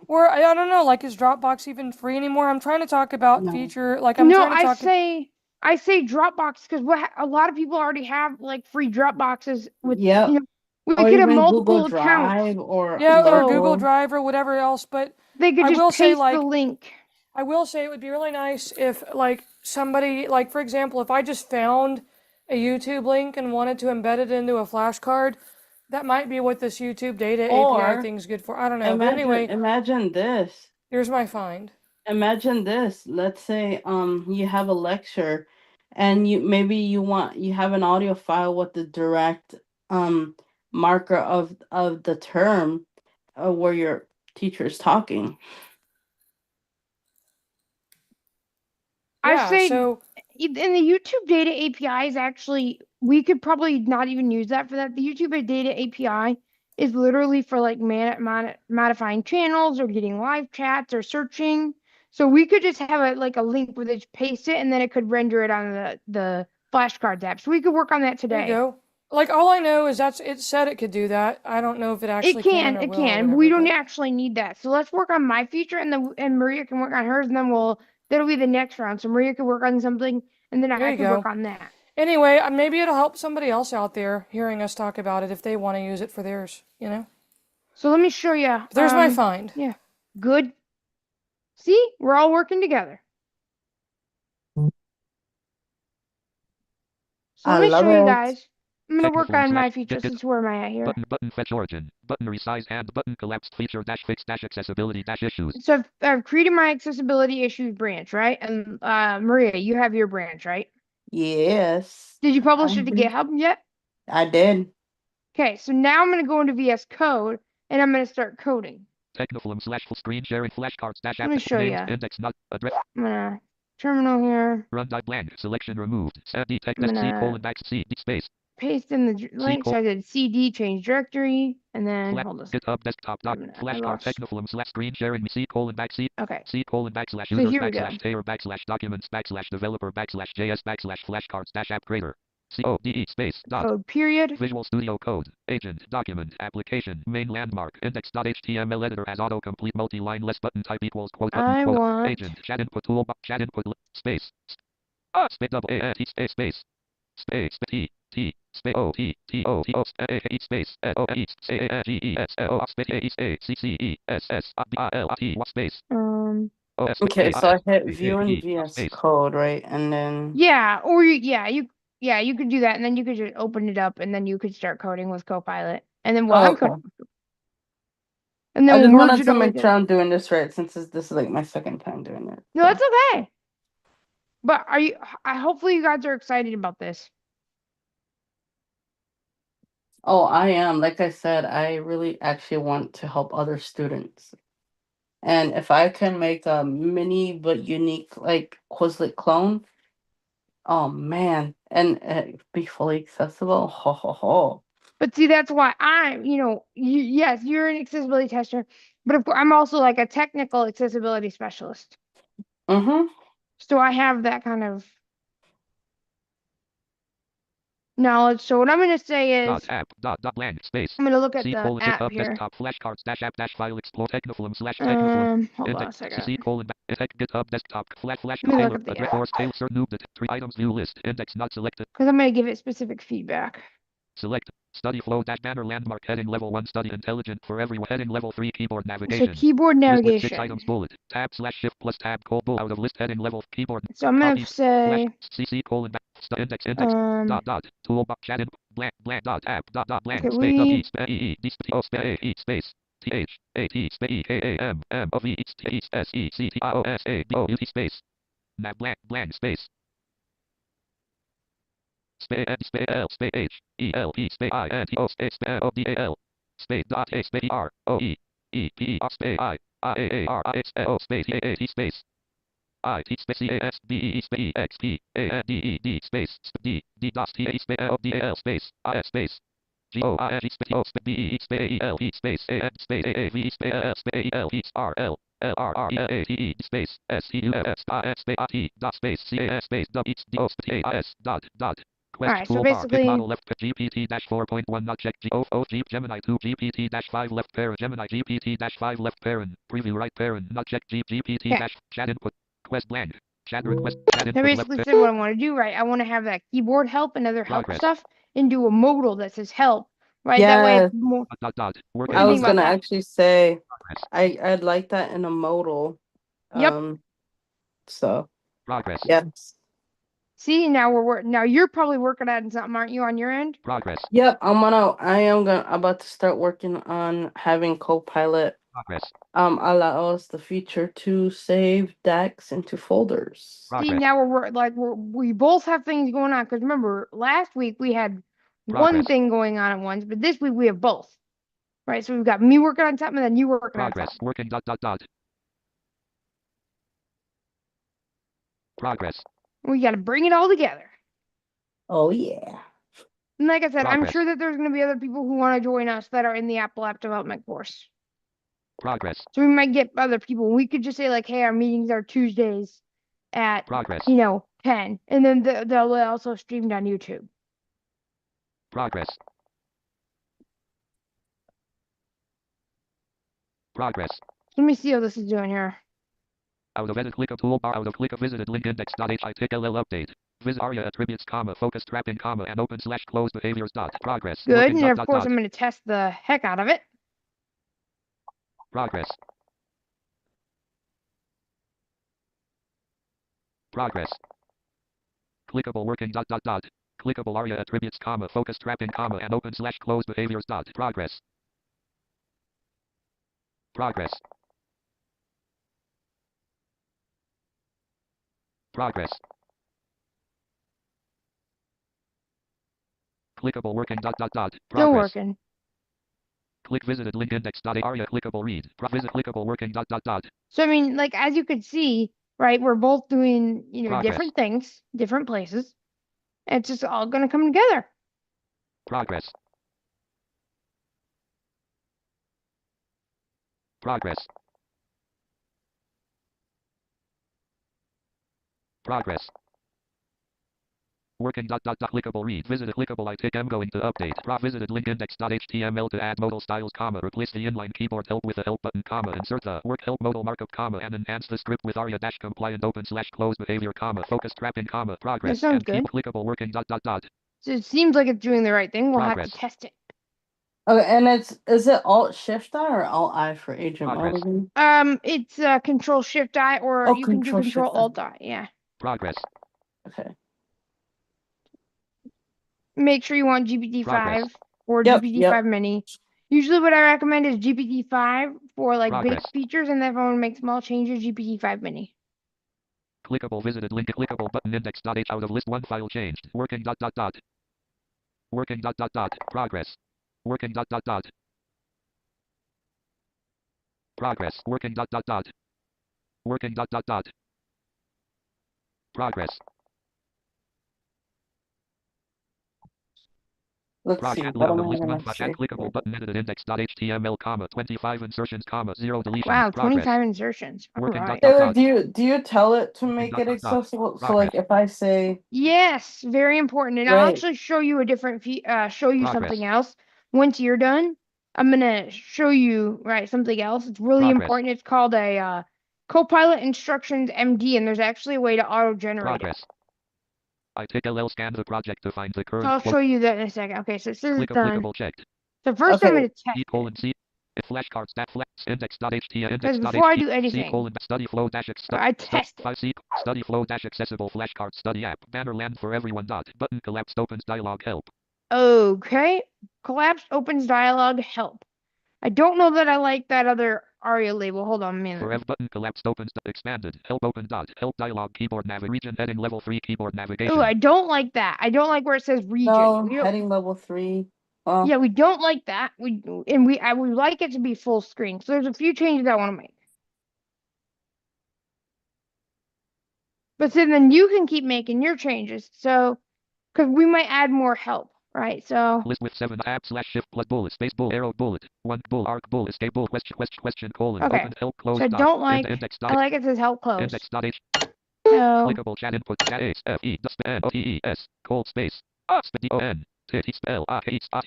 Or I don't know, like is Dropbox even free anymore? I'm trying to talk about feature, like I'm no, trying to talk. I say Dropbox because a lot of people already have like free Dropboxes with Yep. we Or could have even multiple Google accounts. Drive or or Google Drive or whatever else. But they could I just will paste say like the link. I will say it would be really nice if like somebody like for example if I just found a YouTube link and wanted to embed it into a flashcard, that might be what this YouTube data API thing's good for. I don't know. But anyway, imagine this. here's my find. Imagine this. Let's say you have a lecture and you have an audio file with the direct marker of the term where your teacher is talking. Yeah, I say so in the YouTube data API is actually we could probably not even use that for that. The YouTube data API is literally for like modifying channels or getting live chats or searching. So we could just have a link where they just paste it and then it could render it on the flashcards app. So we could work on that There you today. go. Like all I know is it said it could do that. I don't know if it actually can or It will or can. But we whatever, don't but actually need that. So let's work on my feature and Maria can work on hers and then that'll be the next round. So Maria can work on something and then there I you can work go. on that. Anyway, maybe it'll help somebody else out there hearing us talk about it if they want to use it for theirs, you know? So let me show you. There's my find. Yeah. Good. See, we're all working together. So I let me love show you it. guys. I'm gonna work Techniform on my slash feature get since where am I at here? button fetch origin. Button resize and button collapsed feature dash fix dash accessibility dash issues. So I've created my accessibility issues branch, right? And Maria, you have your branch, right? Yes. Did you publish it to Mhm. GitHub yet? I did. Okay, so now I'm gonna go into VS Code and I'm gonna start coding. Technifilm slash full screen sharing flashcards dash Let app me show names you. index not address I'm gonna terminal here. run dot blank selection removed cd text I'm C gonna colon back C space paste in the link. So I did CD change directory and then flat hold this. GitHub desktop dot I flashcard lost. technifilm slash screen sharing C colon back C Okay, C colon backslash so users here we go. backslash tailor backslash documents backslash developer backslash JS backslash flashcards dash app creator CODE space dot Code period. Visual Studio Code, agent, document, application, main landmark, index.html editor as autocomplete multi-line less button type equals quote button I quote, want agent, chat input toolbox, chat input space, space double A T space space, space T T space O T T O T O space O E C A G E S O space A C C E S S B I L T space O S Okay, so I hit view in E VS space. Code, right? And then yeah, or you could do that and then you could just open it up and then you could start coding with Copilot. And then oh, I'm okay. coding. And I then just we'll merge wanted it to all make sure together. I'm doing this right since this is like my second time doing it. No, that's okay. But hopefully you guys are excited about this. Oh, I am. Like I said, I really actually want to help other students. And if I can make a mini but unique like Quizlet clone, oh man, and be fully accessible, ho ho ho. But see, that's why yes, you're an accessibility tester, but of course, I'm also like a technical accessibility specialist. Mm-hmm. So I have that kind of knowledge. So what I'm going to say is, App blank space I'm going to look at C the colon app GitHub here. desktop flashcards dash app dash file explore technifilm slash technifilm Hold on a index second. C colon GitHub desktop flash Let me look tailor at the address app. force tailor noob 3 items view list index not selected Because I'm going to give it specific feedback. select study flow dash banner landmark heading level 1 study intelligent for everyone heading level 3 keyboard So navigation keyboard list with 6 navigation. items bullet tab slash shift plus tab bull out of list heading level keyboard So I'm going copy to say, flash C colon back index dot toolbox chat in blank dot app dot blank okay, space E space E D space O space E space T H A T space E K A M M O V T S E C T I O S A B O U T space nav blank space space L space H E L E space I N T O space O D A L space dot A space R O E E P R space I A R I X O space A A T space I T space C A S B E space E X P A N D E D space D D dot T A space O D A L space I S space G O I N G space O space B E space E L E space A N space A A V space L space E L E R L L R R E L A T E space S E U F S I N space I T dot space C A S space W D O space A I S dot Quest alright, so toolbar basically, model left GPT dash 4.1 not check G O O G Gemini 2 GPT dash 5 left parent Gemini GPT dash 5 left parent preview right parent not check GPT dash chat input Quest blank. Chat request. Chat I input basically left. said what I want to do, right? I want to have that keyboard help and other help Progress. stuff and do a modal that says help, right? That way Yes. it's more. Work What do I you was think about gonna that? actually say progress. I'd like that in a modal. Yep. So Progress. yes. See, now you're probably working on something, aren't you, on your end? Progress. Yep, I'm about to start working on having Copilot Progress. allow us the feature to save DAX into folders. Progress. See, now we both have things going on because remember last week we had one Progress. thing going on at once, but this week we have both. Right, so we've got me working on something and then you working on Progress. something. Working Progress. We got to bring it all together. Oh yeah. And like I said, I'm Progress. sure that there's going to be other people who want to join us that are in the Apple app development course. Progress. So we might get other people. We could just say like, hey, our meetings are Tuesdays at, Progress. 10. And then they'll also streamed on YouTube. Progress. Progress. Let me see how this is doing here. Out of edit, click a toolbar. Out of click a visited link index.hitll update. Visit aria attributes, comma, focus trapping, comma, and open / close behaviors dot. Progress. Good. Working And dot, of course, dot. I'm going to test the heck out of it. Progress. Progress. Clickable working dot, dot, dot. Clickable aria attributes, comma, focus trapping, comma, and open / close behaviors dot. Progress. Progress. Progress. Clickable working dot, dot, dot. Still Progress. working. Click visited link index.aria clickable read. Visit clickable working dot, dot, dot. So, I mean, like, as you could see, right, we're both doing, Progress. different things, different places. And it's just all going to come together. Progress. Progress. Progress. Working dot, dot, dot. Clickable read. Visited clickable I tick. I'm going to update. Visited link index.html to add modal styles, comma, replace the inline keyboard help with the help button, comma, insert the work help modal markup, comma, and enhance the script with aria dash compliant open / close behavior, comma, focus trapping, comma, progress. sounds And keep good. clickable working dot, dot, dot. So it seems like it's doing the right thing. We'll have Progress. to test it. Okay, and is it Alt Shift I or Alt I for agent Progress. mode? It's Control Shift I, or Oh, you can do Control Control Shift I. Alt I. Yeah. Progress. Okay. Make sure you want GPT-5 Progress. or Yep, GPT-5 Mini. Usually, what I recommend is GPT-5 for like big Progress. features, and then if I want to make small changes, GPT-5 Mini. Clickable visited link. Clickable button index.h out of list 1 file changed. Working dot, dot, dot. Working dot, dot, dot. Progress. Working dot, dot, dot. Progress. Working dot, dot, dot. Working dot, dot, dot. Progress. Let's see. Project What out am of I list 1 gonna file. say? Clickable button edited index.html, comma, 25 insertions, comma, 0 deletions. Wow, Progress. 25 insertions. All Working dot, right. dot, Taylor, dot. do you tell it to Working make dot, it dot, dot. accessible? So like if I say Yes, very important. And I'll right, actually show you a different show you Progress. something else. Once you're done, I'm gonna show you something else. It's really Progress. important. It's called a Copilot Instructions MD, and there's actually a way to auto generate it. Progress. I tick LL scan the project to find the So current I'll quote. show you that in a second. Okay, so it says it's Clickable, done. clickable checked. So first I'm Okay. gonna test E it. colon C. Flashcards stat flex index.html Because index. before I do C anything, colon study flow dash I test it. C study flow dash accessible flashcard study app banner land for everyone dot button collapsed opens dialog help. Okay, collapsed opens dialog help. I don't know that I like that other ARIA label. Hold on a minute. For button collapsed opens expanded help open dot help dialog keyboard region heading level 3 keyboard navigation. Oh, I don't like that. I don't like where it says region. no We don't- heading level 3. Well, Yeah, we don't like that. I would like it to be full screen. So there's a few changes I want to make. But then you can keep making your changes. So, because we might add more help, right? So, List with 7 tab / shift plus bullet space bull arrow bullet 1 bull arc bull escape bull question colon Okay. open help close so I dot don't like. index I dot like it says help close. index dot h So, clickable chat input chat f e n o t e s cold space d o n t t spell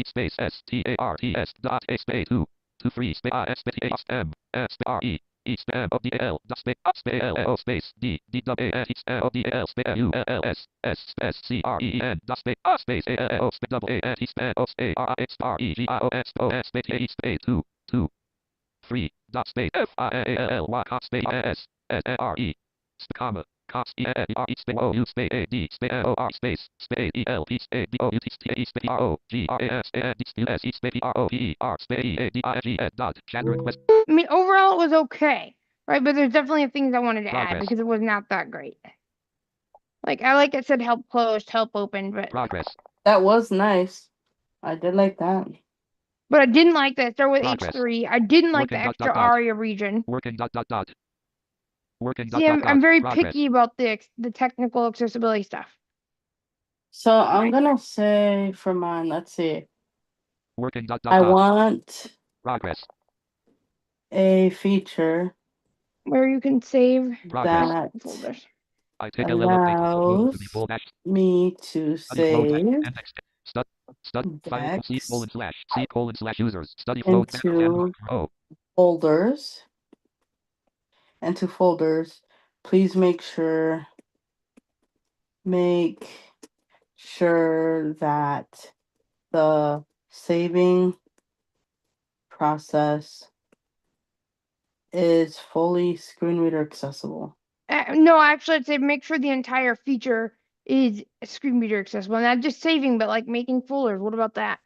space s t a r t s dot a space 2 3 space s space m s r e spam o d l dot space l o space d d w a o d l space u l s s c r e n dot space space a l o space double a t spam o space r i x r e g i o s o s space a space 2 3 dot space f i a l y space s s r e comma Cops E R E space O U space A D space O R space E L P space D O U T space E space R O G R A S A D space S E space R O P E R space E A D I G S dot chat request. I mean, overall it was okay, right? But there's definitely things I wanted to add Progress. because it was not that great. Like it said help closed, help open, but Progress. that was nice. I did like that. I didn't like that start with Progress. H3. I didn't like Working the dot, extra dot, dot. ARIA region. Working dot dot dot. Working See, dot dot I'm very progress. picky about the technical accessibility stuff. So I'm gonna say for mine, let's see. Working dot I dot dot. want Progress. a feature Where you can save Progress. that folders. I take LL update to total to be allows full dash. me to Study flow dash. save Index. Stud. File C decks colon slash C colon slash users. Study flow. into Oh. folders. Please make sure that the saving process is fully screen reader accessible. No, actually, I'd say make sure the entire feature is screen reader accessible. Not just saving, but like making folders. What about that?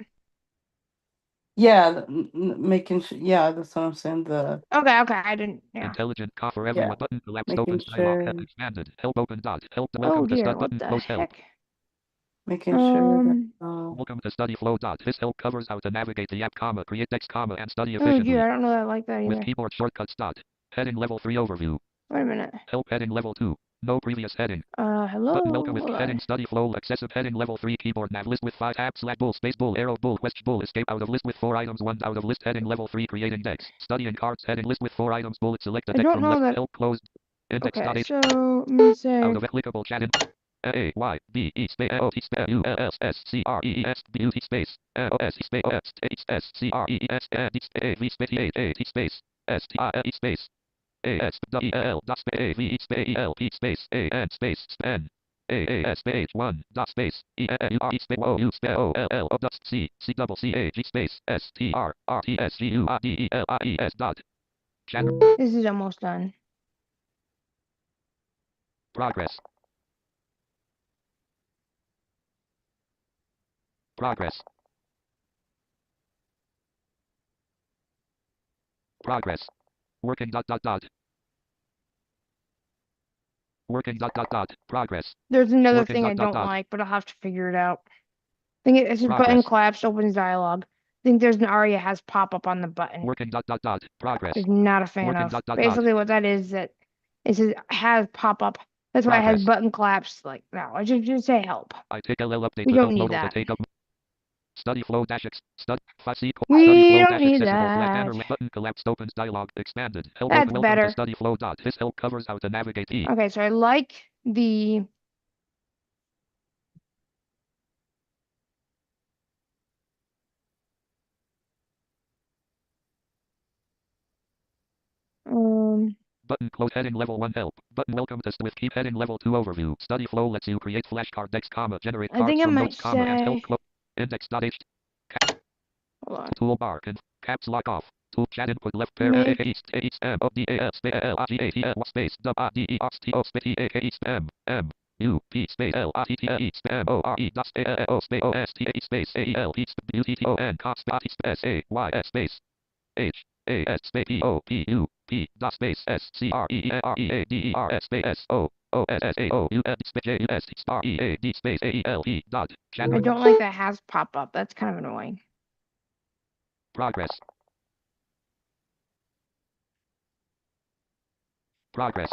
Yeah, making sure. Yeah, that's what I'm saying. Okay, I didn't. Yeah. Intelligent car for everyone button collapsed Making opens dialog sure. expanded help open dot help Oh welcome to dear, stud what button the close help heck? Making sure that. welcome to study flow dot this help covers how to navigate the app comma create text comma and study Oh efficiently dear, I don't know that I like that with either. keyboard shortcuts dot heading level 3 overview Wait a minute. help heading level 2 no previous heading Hello. button welcome with Hold heading on. study flow excessive heading level 3 keyboard nav list with 5 tabs slash bull space bull arrow bull question bull escape out of list with 4 items 1 out of list heading level 3 creating decks studying cards heading list with 4 items bullet select a I deck don't from know left that. help closed index dot Okay, h so let me say. out of clickable chat in A Y B E space O T space U L S S C R E E S B U T space O S E space O S H S C R E E S A D space A V space A T space S T I L E space A S W L dot space A V E space E L P space A N space N A S space 1 dot space E U R E space O U space O L L O dot C C double C A G space S T R R T S G U R D E L I E S dot chat This is almost done. progress progress progress working dot dot dot working dot dot dot progress There's another working thing I dot dot don't dot like, but I'll have to figure it out. I think it says button progress collapsed opens dialog. I think there's an ARIA has pop up on the button. working dot dot dot progress Is not a fan working of. dot dot dot Basically, what that is that it says has pop up. That's why it has progress button collapse like now. I should say help. I take LL update We to don't help need modal to that. take up study flow dash x stud study We flow don't dash need accessible black that. banner button collapsed opens dialog expanded help That's welcome better. to study flow dot this help covers how to navigate E Okay, so I like the button close heading level 1 help button welcome to with keep heading level 2 overview study flow lets you create flashcard decks comma generate I cards think I from might notes comma and help say close index dot h hold on. toolbar and caps lock off tool chat input left pair Make H M O D A L space L R G A T L space W R D E R T O space E A K E M M U P space L R T T L E space M O R E dot space L O space O S T A space A E L E space U T T O N cop space S A Y S space H A S space P O P U P dot space S C R E E R E A D E R S space S O O S S A O U L space J U S star E A D space A E L E dot chat I don't like that has pop up. That's kind of annoying. progress progress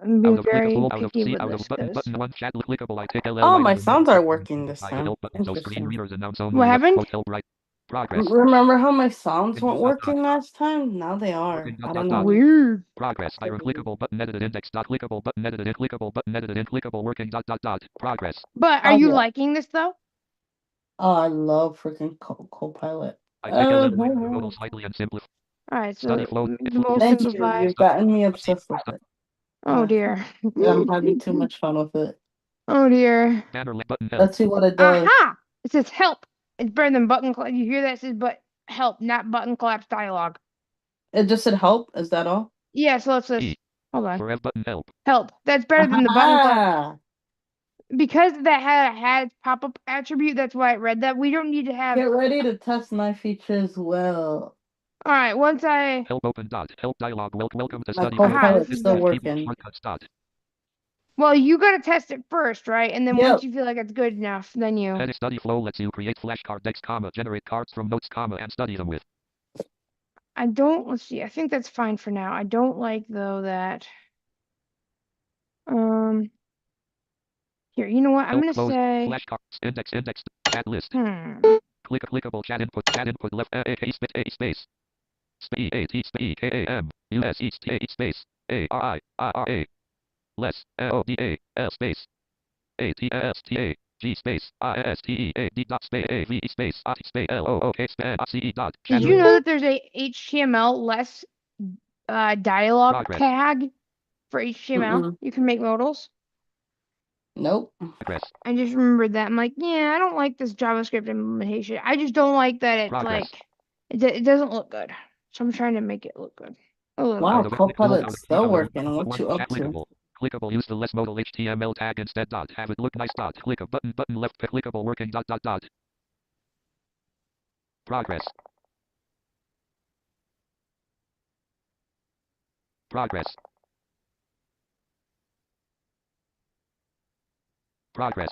I'm being out of very clickable out of picky C with out this of button because button 1 chat clickable I take LL Oh, my items sounds are working this by time. help button so screen Interesting. readers announce what only left happened? close help right progress Remember how my sounds Working weren't dot dot working last time? Now they are. working I dot don't dot dot know. Weird. progress iron clickable button edited index dot clickable button edited in clickable button edited in clickable working dot dot dot progress But are Oh, you yeah. liking this though? Oh, I love freaking Copilot. I take LL line to modal slightly and simplify All right, study so flow the most Thank you. simplified. You've gotten me obsessed with it. Oh dear. I'm having too much fun with it. Oh dear. banner link button help Let's see what it does. Aha! It says help. It's better than button. You hear that? It says but help, not button collapse dialogue. It just said help. Is that all? Yeah. So let's just E hold on. forever button help Help. That's better than the button collapse. Ah, Because that had pop up attribute. That's why it read that. We don't need to have. get ready to test my feature as well. All right. Once I. help open dot help dialog welcome to My study Copilot's this is still good. working. shortcuts dot Well, you gotta test it first, right? And then Yep. once you feel like it's good enough, then you. heading study flow lets you create flashcard decks comma generate cards from notes comma and study them with I don't. Let's see. I think that's fine for now. I don't like though that. Here, you know what? I'm Help gonna close. say. Flashcards. Index. Chat list. Hmm. Clickable chat input. Chat input left. A space. Space A T space KAM US East A space ARI less LODA L space ATSTA G space ISTEA D dot space AV space AT space LOOK space CE dot Did you know that there's a HTML less dialog Progress. tag for HTML? Mm-mm. You can make modals. Nope. Progress. I just remembered that. I'm like, yeah, I don't like this JavaScript implementation. I just don't like that it's Progress. like it doesn't look good. So I'm trying to make it look good. A little Wow, bit. Copilot's still working. Put What one you up chat to? clickable use the less modal HTML tag instead dot have it look nice dot click a button left clickable working dot progress. Progress.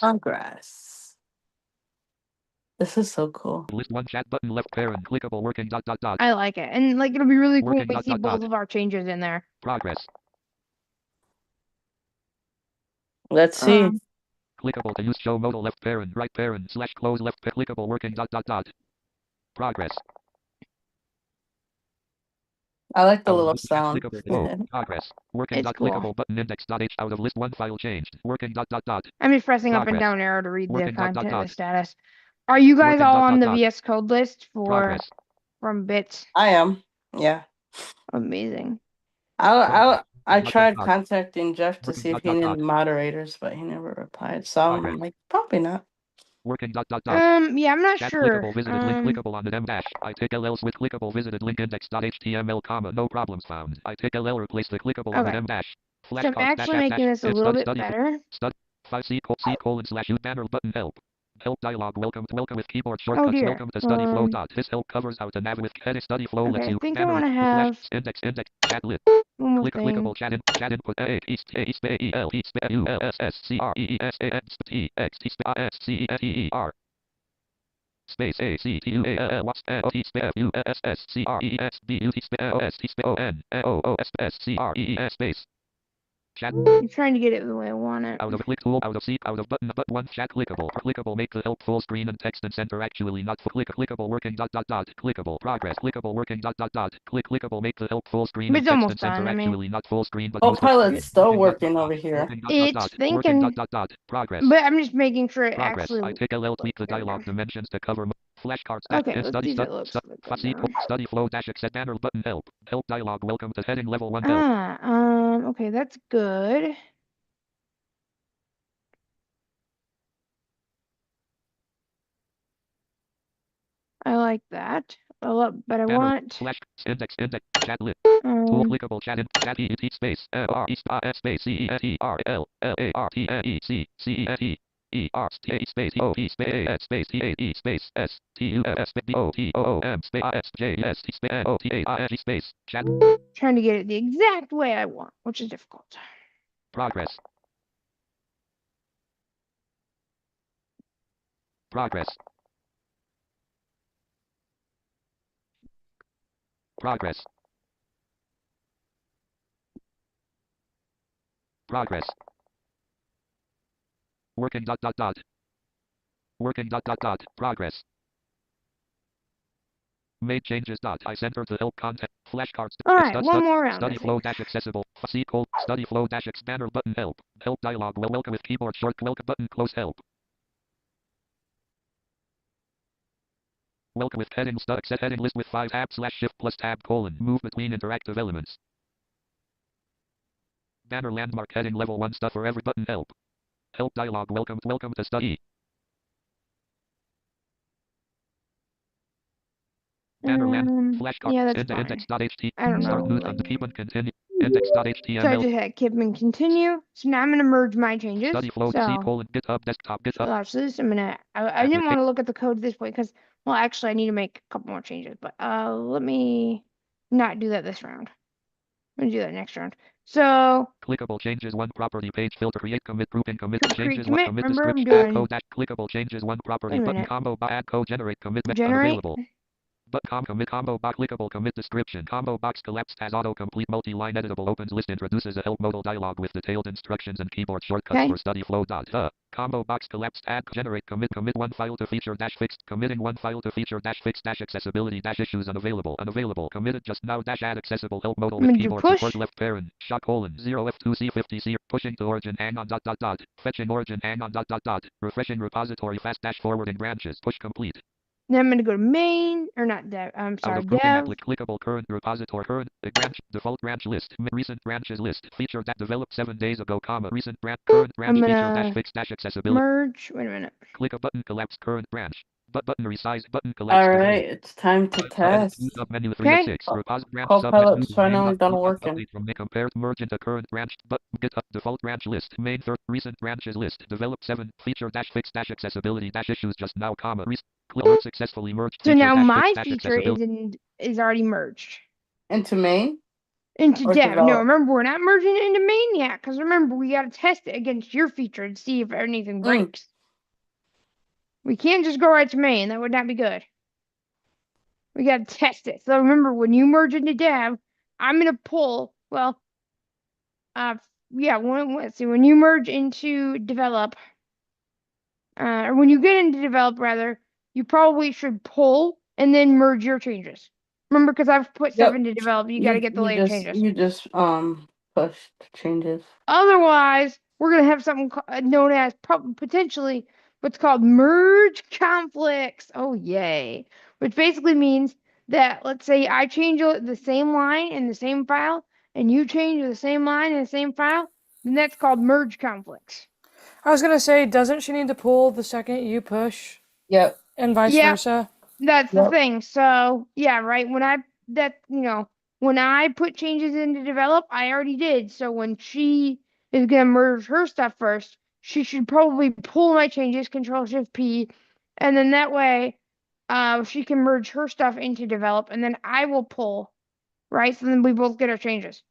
Progress. This is so cool. List one chat button left parent clickable working dot I like it. And like it'll be really cool Working if we dot see dot both dot. of our changes in there. Progress. Let's see. Clickable to use show modal left parent right parent slash close left clickable working dot progress. I like the Out of little list chat sound. clickable below. Progress. Working It's dot cool. clickable button index dot h out of list one file changed. Working dot I'm just pressing up and Progress. down arrow to read the Working dot content of the dot. status. Are you guys Working all dot on the dot. VS Code list for Progress. from bits? I am. Yeah. Amazing. I Dot tried dot. contacting Jeff to Working see if dot he dot needed dot. moderators, but he never replied. So Progress. I'm like, probably not. Working dot dot. Yeah, I'm not Chat sure. clickable visited link clickable on the M dash. I tick LLs with clickable visited link index.html comma no problems found. I tick LL replace the clickable on the Okay. M dash. So I'm Flashcards dash actually app making dash. this a little bit better. Stud 5 C colon slash U banner button help. Help dialog welcome with keyboard Oh shortcuts. dear. Welcome to study flow dot. This help covers how to nav with heading study flow lets Okay, I you think I banner want to flash have index chat lit. one more Click thing. clickable chat input A east A east A E L east A U L S S C R E E S A N T X T S C E S E E R space A C T U A L L what's O T space U S S C R E S B U T space O S T space O N O O S S C R E E S space chat I'm trying to get it the way I want it. out of click tool out of seat out of button but one chat clickable make the help full screen and text and center actually not for clickable working dot clickable progress clickable working dot clickable make the help full screen It's and text and almost center done. I mean, actually not full screen but Copilot's still working over here. it's working thinking, dot progress but I'm just making sure it progress actually. I take LL tweak the there we dialog go. dimensions to cover flashcards Okay, let's see if it looks good now. study flow dash accept banner button help dialog welcome to heading level 1 help Okay, that's good. I like that a lot, but I banner want flash index chat lit tool clickable chat in chat e t space r e space c e s e r l l a r t n e c c e s e e r t a space o t space s space t a e space s t u s d o t o o m space s j s t space o t a i g space chat trying to get it the exact way I want, which is difficult. progress progress progress progress working dot working dot progress made changes dot I center to help content flashcards All right, one more round. study flow dash accessible C code study flow dash banner button help dialog welcome with keyboard short welcome button close help welcome with heading set heading list with 5 tab slash shift plus tab colon move between interactive elements banner landmark heading level 1 stuff for every button help dialog welcome to study banner flashcard yeah, that's fine. index.ht I don't start know. new and keep and continue index.html So I just had keep and continue. So now I'm gonna merge my changes. study flow C colon GitHub desktop So GitHub watch this. I didn't want to look at the code this way because, well, actually, I need to make a couple more changes. But let me not do that this round. I'm gonna do that next round. So clickable changes one property page filter create commit grouping commit changes commit. one commit Remember, I'm description add doing code dash clickable changes one property button combo by add code generate commit method generate. available But commit combo box clickable commit description. Combo box collapsed has autocomplete multi-line editable opens list introduces a help modal dialog with detailed instructions and keyboard shortcuts Okay. for study flow. Combo box collapsed add generate commit one file to feature dash fixed committing one file to feature dash fixed dash accessibility dash issues unavailable committed just now dash add accessible help modal I'm with gonna do keyboard push. support left parent shock colon 0F2C50C pushing to origin hang on fetching origin hang on refreshing repository fast dash forwarding branches push complete. Then I'm gonna go to main or not dev. I'm Out sorry, of grouping dev. clickable current repository current branch default branch list recent branches list feature that developed 7 days ago recent branch current branch I'm feature gonna dash fix dash accessibility merge. Wait a minute. click a button collapse current branch button resize button collapse All right, it's time to edit test. sub menu 3 of Okay. 6 branch submit new Copilot's name finally done working. update from compared merge into current branch but GitHub default branch list main recent branches list developed 7 feature dash fix dash accessibility dash issues just now alert successfully merged So feature now dash my fix dash feature accessibility is already merged Into main into or dev. No, develop? remember we're not merging it into main yet, because remember we gotta test it against your feature and see if anything breaks. We can't just go right to main. That would not be good. We gotta test it. So remember, when you merge into dev, I'm gonna pull. Well, yeah. Let's see. When you merge into develop, or when you get into develop, rather, you probably should pull and then merge your changes. Remember, because I've put stuff Yep. into develop, you gotta get the latest changes. You just pushed changes. Otherwise, we're gonna have something known as potentially what's called merge conflicts. Oh, yay! Which basically means that, let's say I change the same line in the same file, and you change the same line in the same file, then that's called merge conflicts. I was gonna say, doesn't she need to pull the second you push, Yep. and vice Yep. versa? That's the Yep. thing. So yeah, right. When I put changes into develop, I already did. So when she is gonna merge her stuff first, she should probably pull my changes, Control Shift P, and then that way, she can merge her stuff into develop, and then I will pull, right? So then we both get our changes.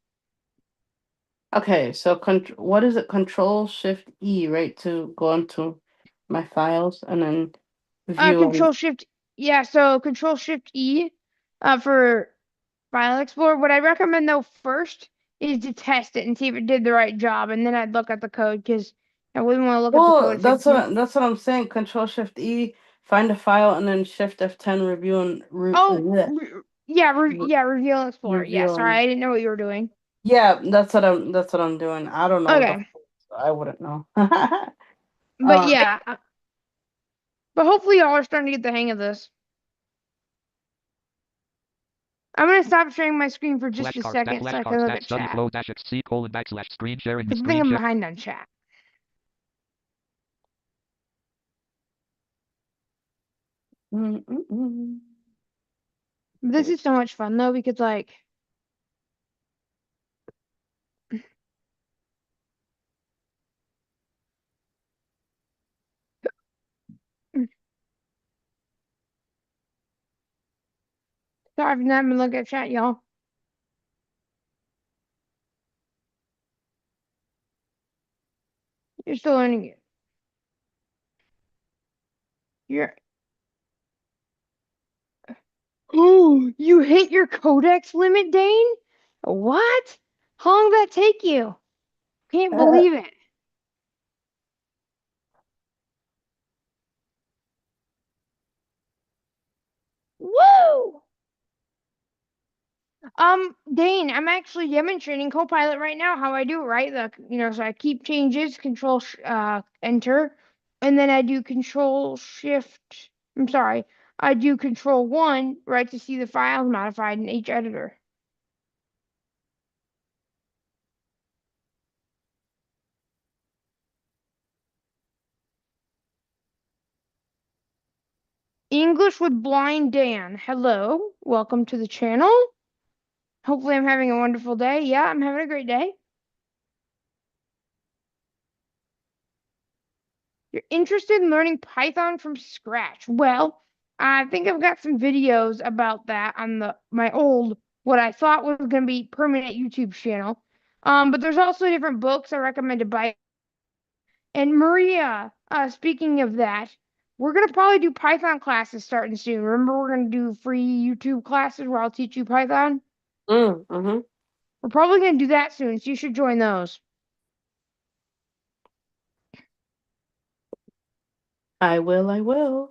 Okay, so what is it? Control Shift E, right, to go into my files and then view. Control Shift, yeah. So Control Shift E, for File Explorer. What I recommend though first is to test it and see if it did the right job, and then I'd look at the code because I wouldn't want to look at the code. Well, that's what I'm saying. Control Shift E, find a file, and then Shift F10 review and yeah, Reveal and Explorer. Yeah, Review sorry, and- I didn't know what you were doing. yeah, that's what I'm doing. I don't know. Okay, I wouldn't know. but yeah, but hopefully y'all are starting to get the hang of this. I'm gonna stop sharing my screen for just a second so I can look at study chat. flow dash XC colon backslash screen sharing Because I think I'm behind on chat. This is so much fun though, because like sorry if you haven't been looking at chat, y'all. You're still learning it. Oh, you hit your codex limit, Dane? What? How long did that take you? Can't believe it. Woo! Dane, I'm actually demonstrating Copilot right now how I do it, right? So I keep changes, Control Enter, and then I do Control Shift. I'm sorry, I do Control 1, right, to see the files modified in each editor. English with Blind Dan. Hello, welcome to the channel. Hopefully I'm having a wonderful day. Yeah, I'm having a great day. You're interested in learning Python from scratch? Well, I think I've got some videos about that on my old, what I thought was going to be permanent YouTube channel. But there's also different books I recommend to buy. And Maria, speaking of that, we're gonna probably do Python classes starting soon. Remember, we're gonna do free YouTube classes where I'll teach you Python. Mm-hmm. We're probably gonna do that soon, so you should join those. I will.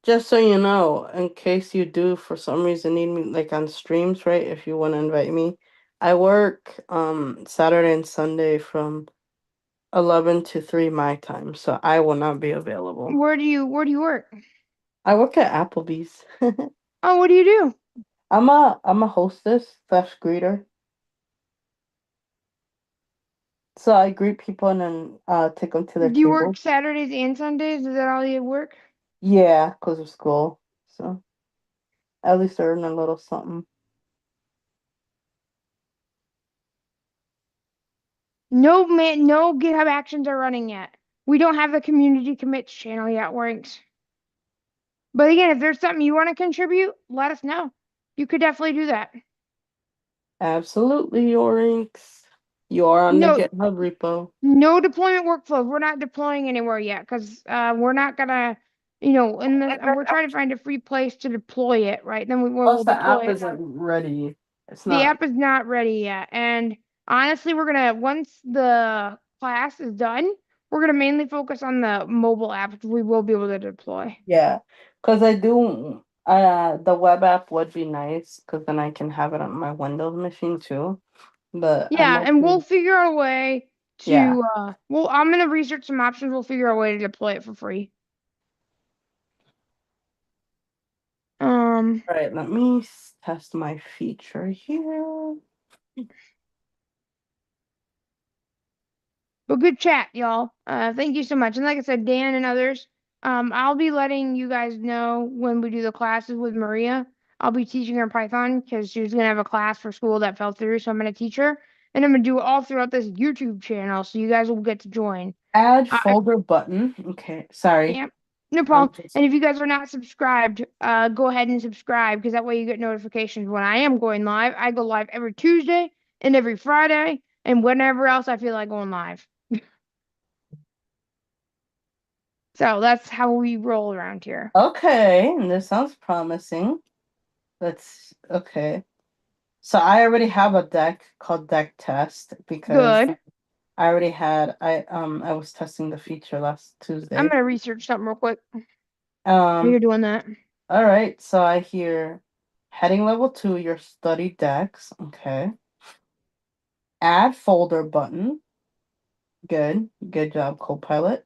Just so you know, in case you do for some reason need me like on streams, right? If you want to invite me, I work Saturday and Sunday from 11 to 3 my time, so I will not be available. Where do you work? I work at Applebee's. Oh, what do you do? I'm a hostess slash greeter. So I greet people and then take them to their Do you table. work Saturdays and Sundays? Is that all you work? Yeah, because of school. So at least earn a little something. No GitHub actions are running yet. We don't have the community commits channel yet, Warnks. But again, if there's something you want to contribute, let us know. You could definitely do that. Absolutely, Yorinks. You are on the No, GitHub repo. no deployment workflows. We're not deploying anywhere yet because we're not gonna, and we're trying to find a free place to deploy it, right? Then we'll Plus, the deploy app it. isn't ready. It's The not. app is not ready yet, and honestly, once the class is done, we're gonna mainly focus on the mobile app, which we will be able to deploy. Yeah, because I do. The web app would be nice because then I can have it on my Windows machine too. But I'm Yeah, and we'll okay. figure out a way Yeah. to well, I'm gonna research some options. We'll figure out a way to deploy it for free. All right. Let me test my feature here. But good chat, y'all. Thank you so much. And like I said, Dan and others, I'll be letting you guys know when we do the classes with Maria. I'll be teaching her Python because she was gonna have a class for school that fell through, so I'm gonna teach her, and I'm gonna do it all throughout this YouTube channel, so you guys will get to join. Add folder button. Okay. Sorry. Yeah, no I'm problem. just. And if you guys are not subscribed, go ahead and subscribe because that way you get notifications when I am going live. I go live every Tuesday and every Friday and whenever else I feel like going live. So that's how we roll around here. Okay, this sounds promising. Okay. So I already have a deck called deck test because Good. I already had I was testing the feature last Tuesday. I'm gonna research something real quick. While you're doing that. All right, so I hear heading level 2, your study decks. Okay. Add folder button. Good. Good job, Copilot.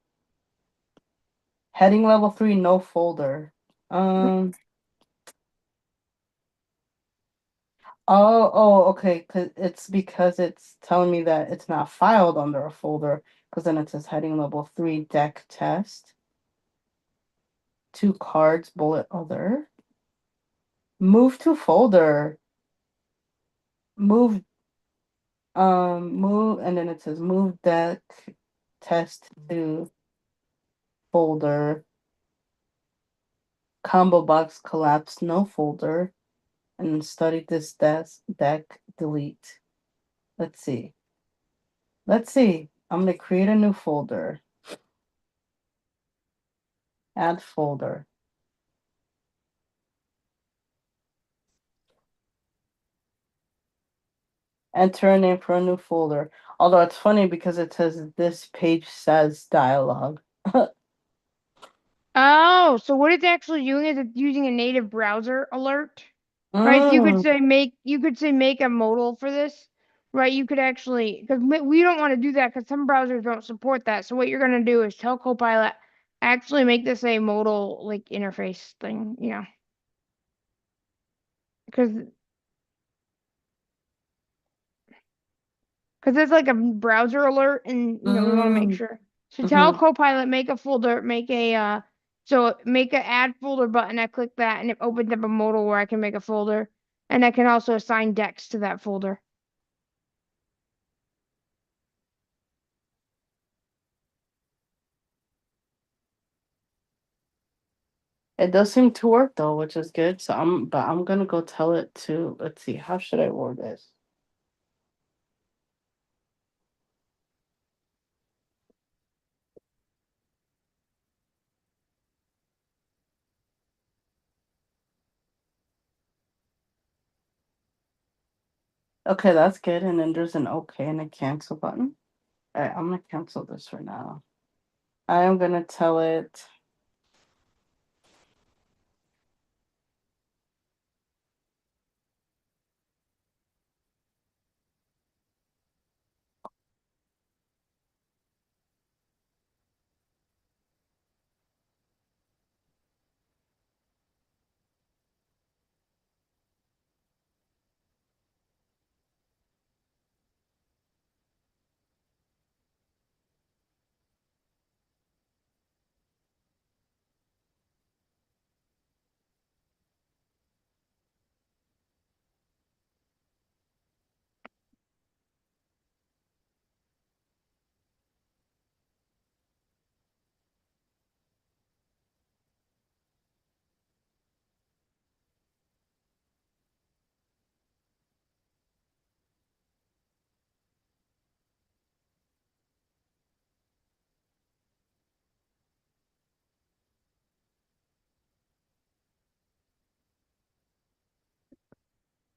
Heading level 3, no folder. Okay, because it's telling me that it's not filed under a folder, because then it says heading level 3 deck test. 2 cards, bullet other. Move to folder. Move, and then it says move deck test to folder. Combo box collapse, no folder. And study this deck, delete. Let's see. I'm gonna create a new folder. Add folder. Enter a name for a new folder. Although it's funny because it says this page says dialogue. Oh, so what it's actually doing is it's using a native browser alert. Right? So you could say make a modal for this. Right? You could actually because we don't want to do that because some browsers don't support that. So what you're gonna do is tell Copilot actually make this a modal like interface thing, Because it's like a browser alert and we want to make sure. So tell Copilot make a folder, make a add folder button. I click that and it opens up a modal where I can make a folder. And I can also assign decks to that folder. It does seem to work though, which is good. So I'm gonna go tell it to, let's see, how should I word this? Okay, that's good. And then there's an okay and a cancel button. All right, I'm gonna cancel this for now. I am gonna tell it.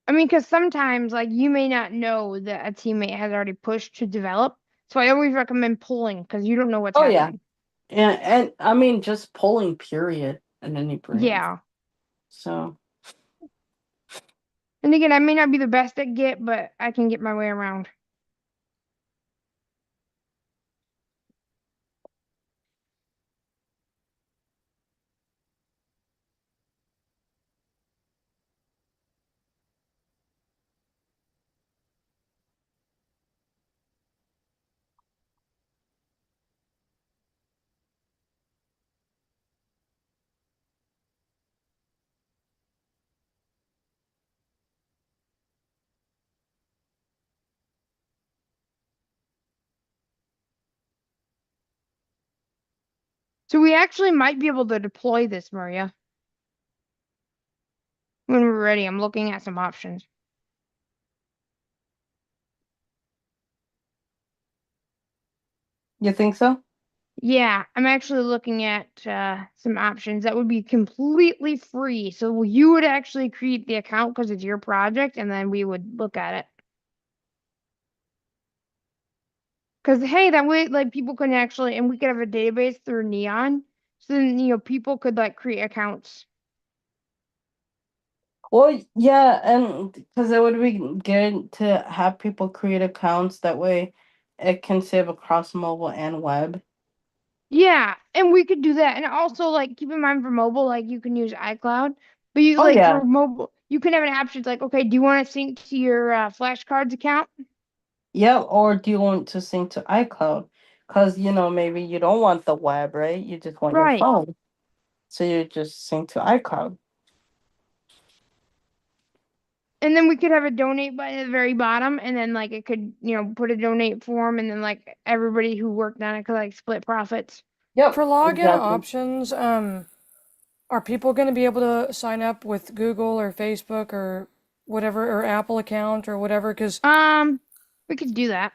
I mean, because sometimes, like, you may not know that a teammate has already pushed to develop. So I always recommend pulling because you don't know what's Oh yeah, happening. and I mean just polling period in any branch. Yeah. So And again, I may not be the best at Git, but I can get my way around. So we actually might be able to deploy this, Maria. When we're ready, I'm looking at some options. you think so? Yeah, I'm actually looking at some options that would be completely free. So you would actually create the account because it's your project, and then we would look at it. Because hey, that way, like people can actually, and we could have a database through Neon, so then people could like create accounts. Well, yeah, and because it would be good to have people create accounts. That way, it can save across mobile and web. Yeah, and we could do that, and also like keep in mind for mobile, like you can use iCloud, but you Oh like yeah, for mobile, you can have an option like, okay, do you want to sync to your flashcards account? yeah. Or do you want to sync to iCloud? Because maybe you don't want the web, right? You just want your Right. phone, so you just sync to iCloud. And then we could have a donate button at the very bottom, and then like it could, put a donate form, and then like everybody who worked on it could like split profits. Yep, For login exactly. options, are people going to be able to sign up with Google or Facebook or whatever, or Apple account or whatever? Because, We could do that.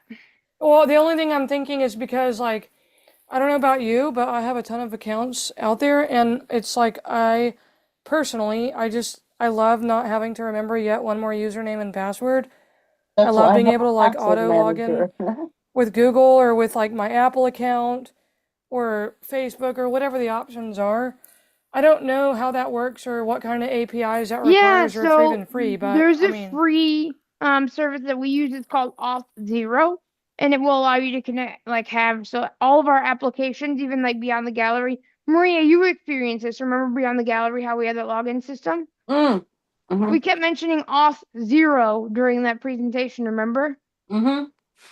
well, the only thing I'm thinking is because, like, I don't know about you, but I have a ton of accounts out there, and it's like personally, I love not having to remember yet one more username and password. I That's love why I being have able to a like password auto log in manager. with Google or with like my Apple account or Facebook or whatever the options are. I don't know how that works or what kind of APIs that Yeah, requires or if they're even so free, but there's I a mean, free service that we use. It's called Auth0, and it will allow you to connect, like have so all of our applications, even like Beyond the Gallery. Maria, you experienced this. Remember Beyond the Gallery, how we had that login system? Mm. Mm-hmm. We kept mentioning Auth0 during that presentation, remember? Mm-hmm.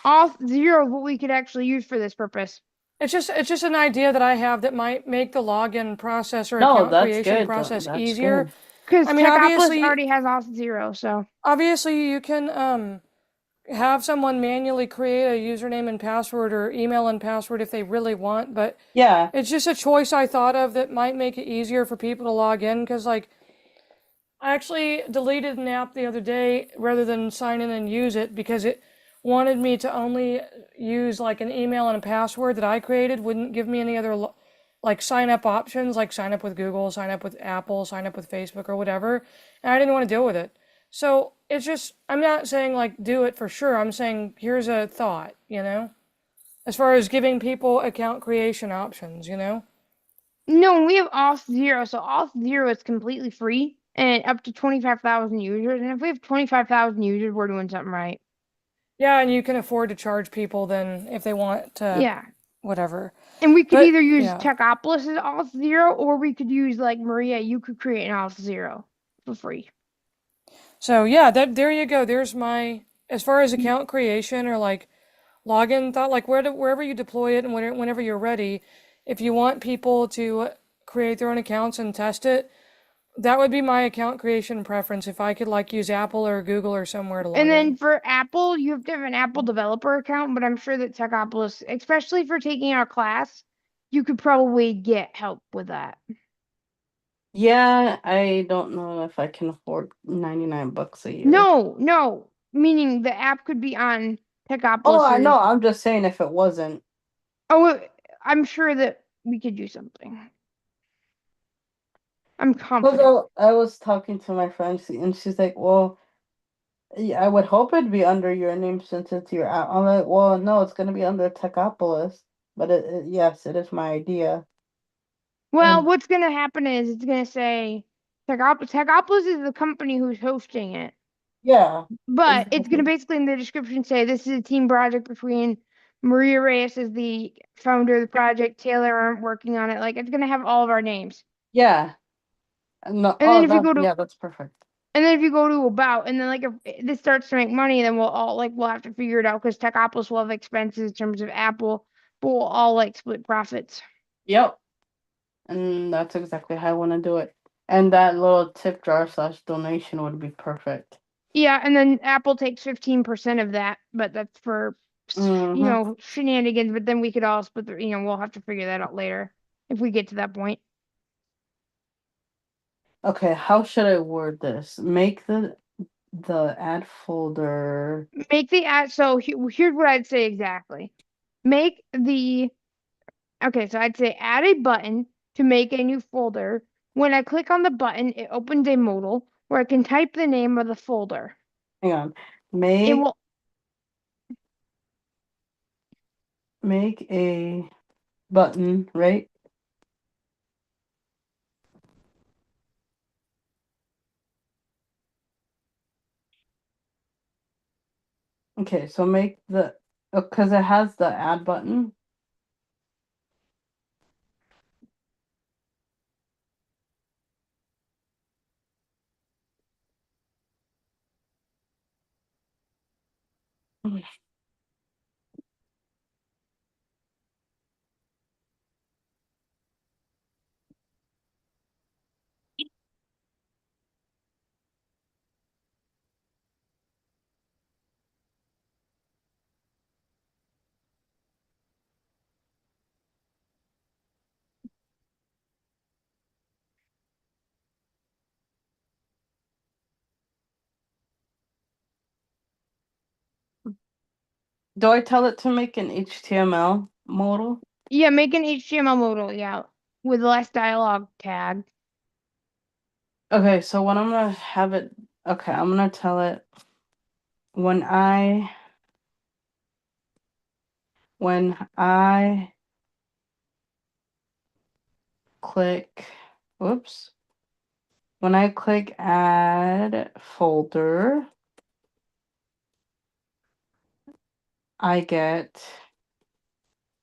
Auth0 is what we could actually use for this purpose. it's just an idea that I have that might make the login process or No, account that's creation good. process That's easier. good. Because I mean, Techopolis already has Auth0, so. obviously you can have someone manually create a username and password or email and password if they really want, but Yeah. it's just a choice I thought of that might make it easier for people to log in because like I actually deleted an app the other day rather than sign in and use it because it wanted me to only use like an email and a password that I created, wouldn't give me any other like sign up options, like sign up with Google, sign up with Apple, sign up with Facebook or whatever. And I didn't want to deal with it. So it's just, I'm not saying like do it for sure. I'm saying here's a thought, as far as giving people account creation options. No, we have Auth0. So Auth0 is completely free and up to 25,000 users. And if we have 25,000 users, we're doing something right. Yeah, and you can afford to charge people then if they want to, Yeah. whatever. And we could But either use yeah. Techopolis as Auth0, or we could use like Maria, you could create an Auth0 for free. So yeah, there you go. There's my, as far as account creation or like login thought, like wherever you deploy it and whenever you're ready, if you want people to create their own accounts and test it, that would be my account creation preference if I could like use Apple or Google or somewhere to log And then in. for Apple, you have to have an Apple developer account, but I'm sure that Techopolis, especially for taking our class, you could probably get help with that. Yeah, I don't know if I can afford $99 a year. No, meaning the app could be on Oh, I Techopolis. know. I'm just saying if it wasn't. Oh, I'm sure that we could do something. I'm confident. Because I was talking to my friend, and she's like, well, yeah, I would hope it'd be under your name since it's your app. I'm like, well, no, it's going to be under Techopolis. But yes, it is my idea. Well, And what's gonna happen is it's gonna say Techopolis is the company who's hosting it. yeah, But it's going to exactly. basically in the description say this is a team project between Maria Reyes as the founder of the project, Taylor aren't working on it. Like it's going to have all of our names. Yeah. No, And then if you that, go to yeah, that's perfect. and then if you go to about and then like if this starts to make money, then we'll have to figure it out because Techopolis will have expenses in terms of Apple, but we'll all like split profits. Yep. And that's exactly how I want to do it. And that little tip jar / donation would be perfect. Yeah, and then Apple takes 15% of that, but that's for Mm-hmm. shenanigans. But then we could all split we'll have to figure that out later if we get to that point. Okay, how should I word this? Make the ad folder. Make the ad. So here's what I'd say exactly. Make the Okay, so I'd say add a button to make a new folder. When I click on the button, it opens a modal where I can type the name of the folder. Hang on. It will Make a button, right? Okay, so make the because it has the add button. Do I tell it to make an HTML modal? Yeah, make an HTML modal, yeah, with less dialogue tag. Okay, so when I'm gonna have it, okay, I'm gonna tell it when I click, whoops, when I click add folder, I get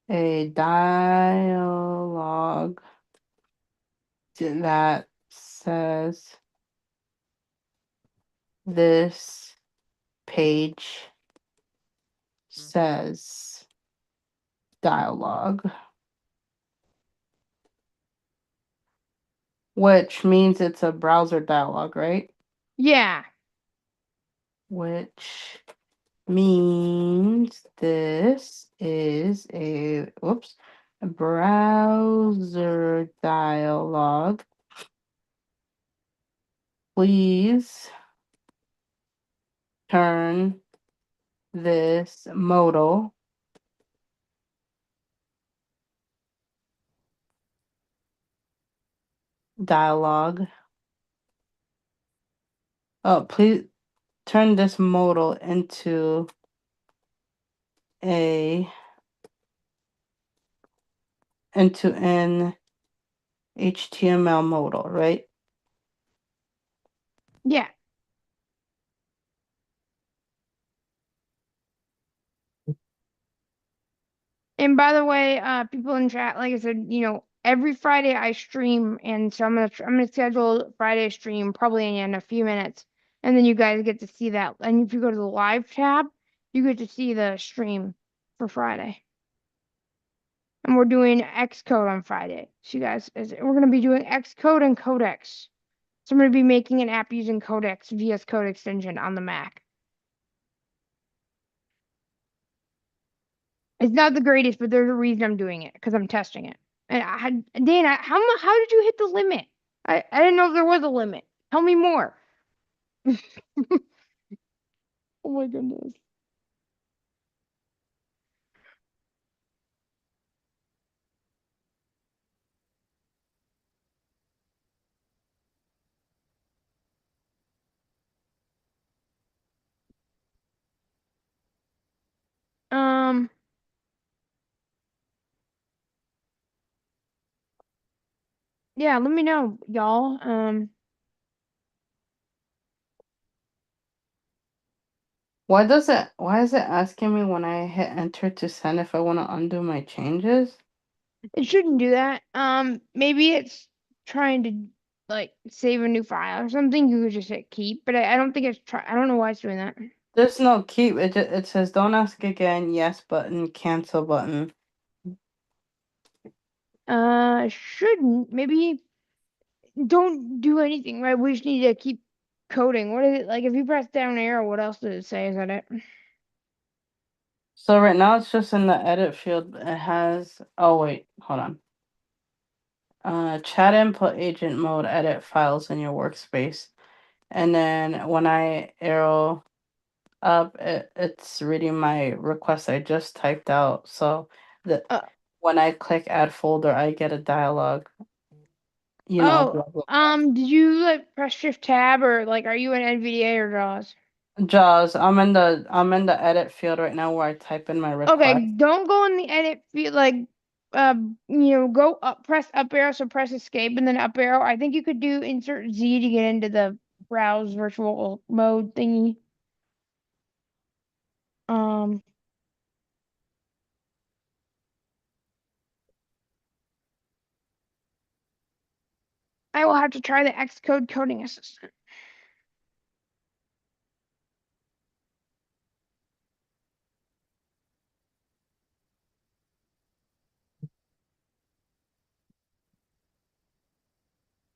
a dialog that says this page says dialog, which means it's a browser dialog, right? Yeah. Which means this is a browser dialog. Please turn this modal dialog. Oh, please turn this modal into an HTML modal, right? Yeah. And by the way, people in chat, like I said, every Friday I stream, and so I'm gonna schedule Friday stream probably in a few minutes, and then you guys get to see that. And if you go to the live tab, you get to see the stream for Friday. And we're doing Xcode on Friday. So you guys, we're gonna be doing Xcode and Codex. So I'm gonna be making an app using Codex VS Code extension on the Mac. It's not the greatest, but there's a reason I'm doing it because I'm testing it. And Dana, how did you hit the limit? I didn't know if there was a limit. Tell me more. Oh my goodness. Yeah, let me know, y'all. Why is it asking me when I hit enter to send if I want to undo my changes? It shouldn't do that. Maybe it's trying to like save a new file or something. You could just hit keep, but I don't think it's I don't know why it's doing that. There's no keep. It says don't ask again, yes button, cancel button. Shouldn't. Maybe don't do anything, right? We just need to keep coding. What is it like? If you press down arrow, what else does it say? Is that it? So right now it's just in the edit field. It has, oh wait, hold on. Chat input agent mode, edit files in your workspace. And then when I arrow up, it's reading my request I just typed out. So when I click add folder, I get a dialog. Blah, blah, blah. Did you like press shift tab or like are you in NVDA or JAWS? JAWS. I'm in the edit field right now where I type in my request. Okay, don't go in the edit field like go up, press up arrow, so press escape and then up arrow. I think you could do insert Z to get into the browse virtual mode thingy. I will have to try the Xcode coding assistant.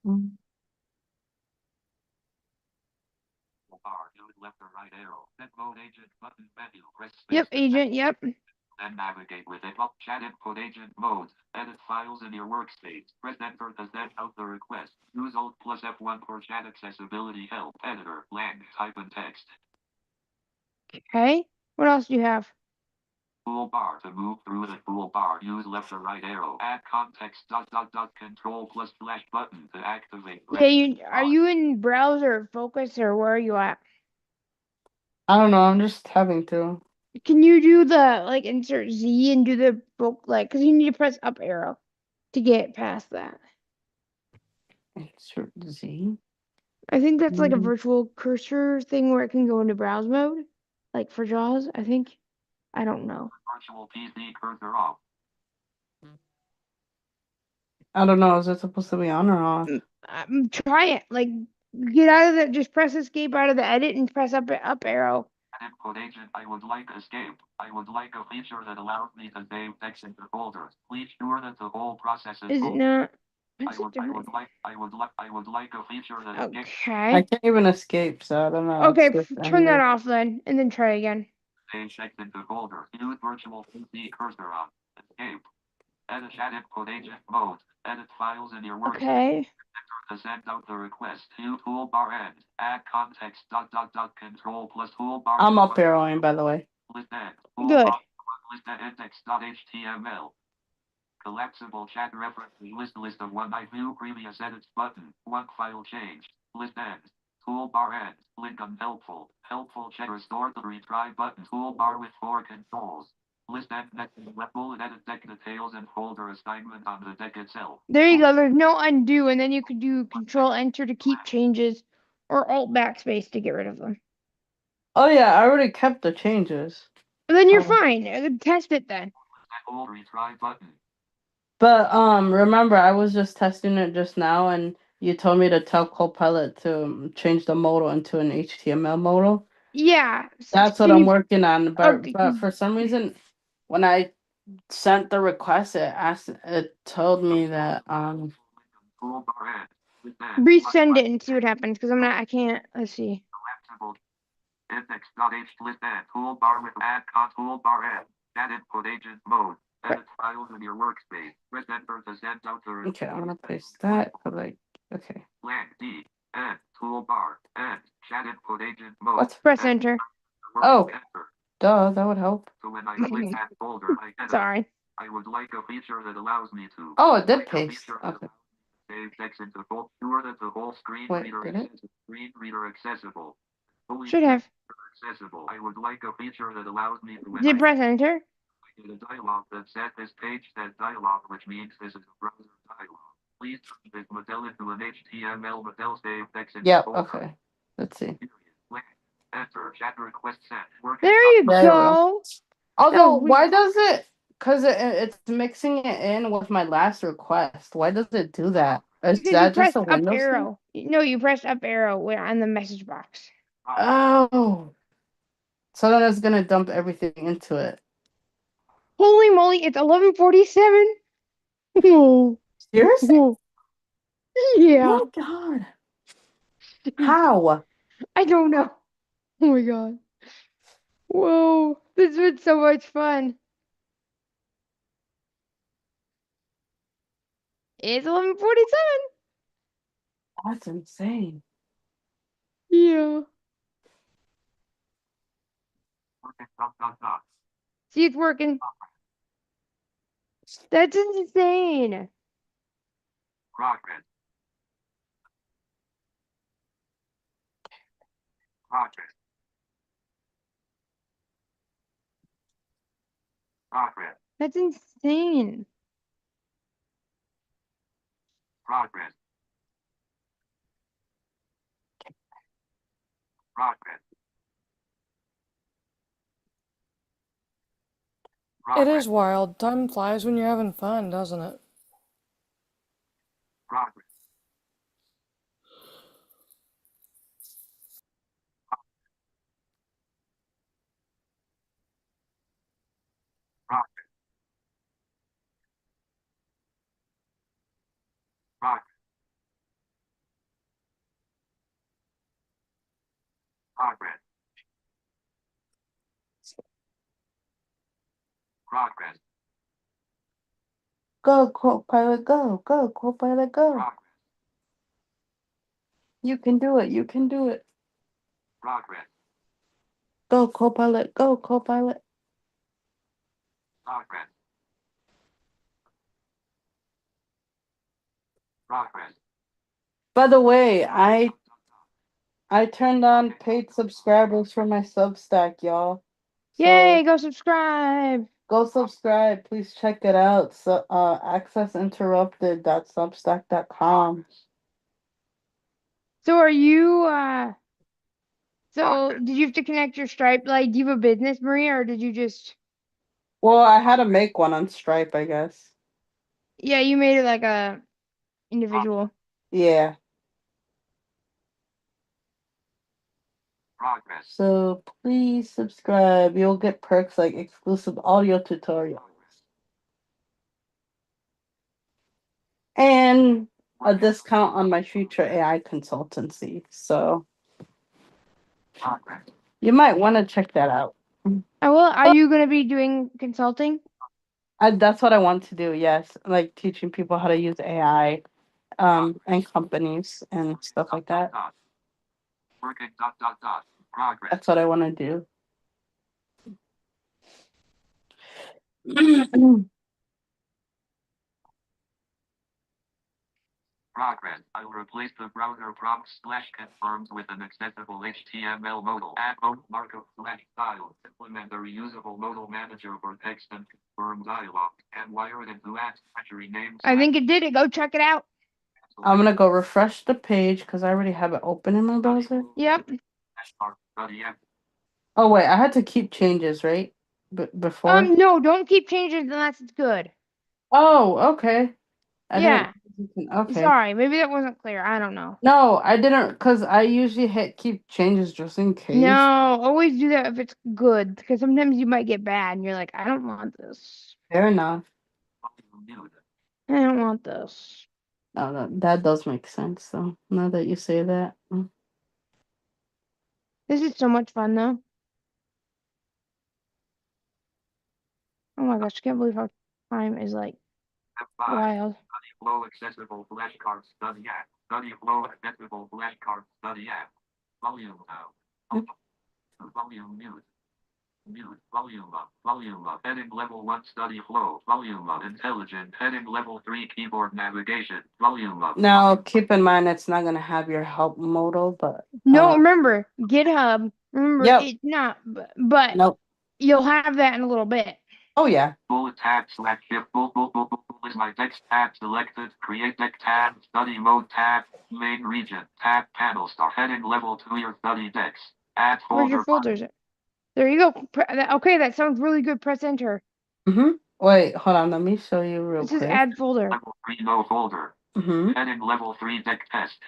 Bar, use left or right arrow. Set mode agent button menu. Press space. Yep, agent, yep. Then navigate with it up chat input agent mode. Edit files in your workspace. Press enter to send out the request. Use Alt plus F1 for chat accessibility help. Editor, lang, type and text. Okay. What else do you have? Toolbar. To move through the toolbar, use left or right arrow. Add context control plus flash button to activate. Yeah, are you in browser focus or where are you at? I don't know, I'm just having to. Can you do the like insert Z and do the book like because you need to press up arrow to get past that. Insert Z. I think that's like a virtual cursor thing where it can go into browse mode, like for JAWS, I think. I don't know. Virtual PC cursor off. I don't know, is it supposed to be on or off? Try it. Like get out of the just press escape out of the edit and press up arrow. Input agent, I would like escape. I would like a feature that allows me to save text into folders. Please sure that the whole process is Is it not? I would like a feature that I Okay. can't even escape, so I don't know. Okay, turn that off then, and then try again. save text into folders. Use virtual PC cursor on. Escape. Edit chat input agent mode. Edit files in your workspace. Okay. To send out the request. View toolbar end. Add context control plus toolbar. I'm up arrowing, by the way. List end. Good. List index.html. Collapsible chat references list of one I view previous edits button. One file changed. List end. toolbar end. Link unhelpful. Helpful check restore to retry button. Toolbar with 4 controls. List and next level and edit deck details and folder assignment on the deck itself. There you go. There's no undo, and then you could do Control Enter to keep changes, or Alt Backspace to get rid of them. Oh yeah, I already kept the changes. Then you're Oh. fine. Test it then. Hold retry button. But remember, I was just testing it just now, and you told me to tell Copilot to change the modal into an HTML modal. Yeah. That's what I'm working on. Okay. But for some reason, when I sent the request, it told me that Toolbar end. List and Resend it and see what happens, because I can't. Let's see. selectable. Index.h list and toolbar with add con toolbar end. Add input agent mode. Edit files in your workspace. Press enter to send out the okay, I'm gonna paste that. Okay. blank D N toolbar N chat input agent mode. What's Press Enter. Oh. Enter. Duh, that would help. So when I click that folder, Sorry. I would like a feature that allows me to. Oh, it did like a paste. feature that Okay. save text into full. Sure that the whole screen Wait, reader did it? screen reader accessible. Fully Should have. accessible. I would like a feature that allows me to. When Did I press Enter? get a dialog that said this page said dialog, which means this is a browser dialog. Please turn this model into an HTML model save text into Yep. folder. Okay. Let's see. Period. Link. Enter. Chat request sent. Work There you There we go. Although, we- why does it? Because it's mixing it in with my last request. Why does it do that? Is Because you that pressed just a up Windows thing? arrow. No, you pressed up arrow on the message box. Oh. So then it's gonna dump everything into it. Holy moly! It's 11:47. Oh, Seriously? oh. Yeah. Oh my god. How? I don't know. Oh my god. Whoa. This has been so much fun. It's 11:47. That's insane. Yeah. Working. See, it's working. That's insane. Progress. Progress. Progress. That's insane. Progress. Progress. It is wild. Time flies when you're having fun, doesn't it? Progress. Progress. Progress. Progress. Progress. Go, Copilot, go. Go, Copilot, go. Progress. You can do it. You can do it. Progress. Go, Copilot, go, Copilot. Progress. Progress. By the way, I turned on paid subscribers for my Substack, y'all. So Yay, go subscribe. go subscribe. Please check it out. So accessinterrupted.substack.com. So are you so did you have to connect your Stripe? Like, do you have a business, Maria, or did you just Well, I had to make one on Stripe, I guess. Yeah, you made it like a individual. Yeah. Progress. So please subscribe. You'll get perks like exclusive audio tutorials and a discount on my future AI consultancy. So Progress. you might want to check that out. Oh, well, are you gonna be doing consulting? That's what I want to do. Yes, like teaching people how to use AI, and companies and stuff like that. Working. Progress. That's what I want to do. Progress. I will replace the browser prompt /confirmed with an accessible HTML modal. Add mode markup /style. Implement a reusable modal manager for text and confirm dialog. And wire it into @rename. I think it did it. Go check it out. I'm gonna go refresh the page because I already have it open in my browser. Yep. Oh wait, I had to keep changes, right? Before. No, don't keep changing unless it's good. Oh, okay. I Yeah. didn't. Okay. Sorry, maybe that wasn't clear. I don't know. No, I didn't, because I usually hit keep changes just in case. No, always do that if it's good, because sometimes you might get bad and you're like, I don't want this. Fair enough. I don't want this. No, that does make sense, though. Now that you say that. This is so much fun, though. Oh my gosh, I can't believe how time is like wild. Study flow accessible flashcards study app. Study flow accessible flashcards study app. Volume now. Volume mute. Mute. Volume up. Volume up. Heading level 1 study flow. Volume up. Intelligent. Heading level 3 keyboard navigation. Volume up. Now, keep in mind it's not gonna have your help modal, but No, remember, GitHub. Remember, Yep. it's not, but nope. you'll have that in a little bit. Oh yeah. Bullet tab select shift. Is my text tab selected. Create deck tab. Study mode tab. Main region. Tab panel star. Heading level 2 your study decks. Add folder. Where's your folders? There you go. Okay, that sounds really good. Press enter. Wait, hold on. Let me show you real This is quick. add folder. Level 3 no folder. Heading level 3 deck test.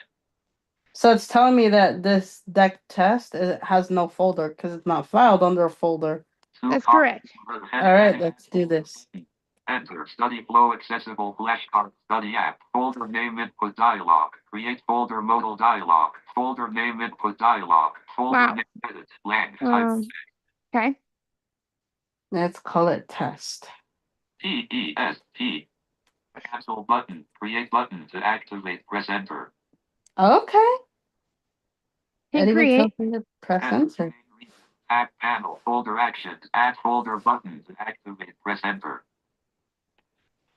So it's telling me that this deck test has no folder because it's not filed under a folder. That's correct. All right, let's do this. Enter study flow accessible flashcard study app. Folder name input dialog. Create folder modal dialog. Folder name input dialog. Folder Wow. name edit. Lang. Type Okay. Let's call it test. TEST. Cancel button. Create button to activate. Press enter. Okay. Hit It even create. tells me to press enter. Tab panel. Folder actions. Add folder button to activate. Press enter.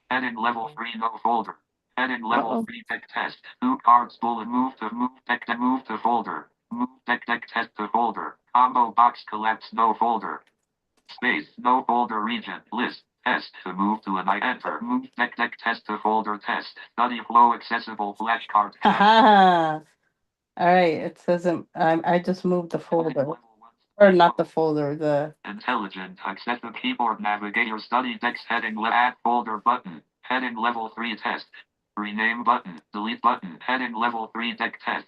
Heading level 3 no folder. Heading level 3 deck test. 2 cards bullet move deck to move to folder. Move deck test to folder. Combo box collapse no folder. Space no folder region list. Test to move to an enter. Move deck test to folder test. Study flow accessible flashcard. Haha. All right. It says I just moved the folder, or not the folder. The Intelligent access the keyboard navigator study decks heading add folder button. Heading level 3 test. Rename button. Delete button. Heading level 3 deck test.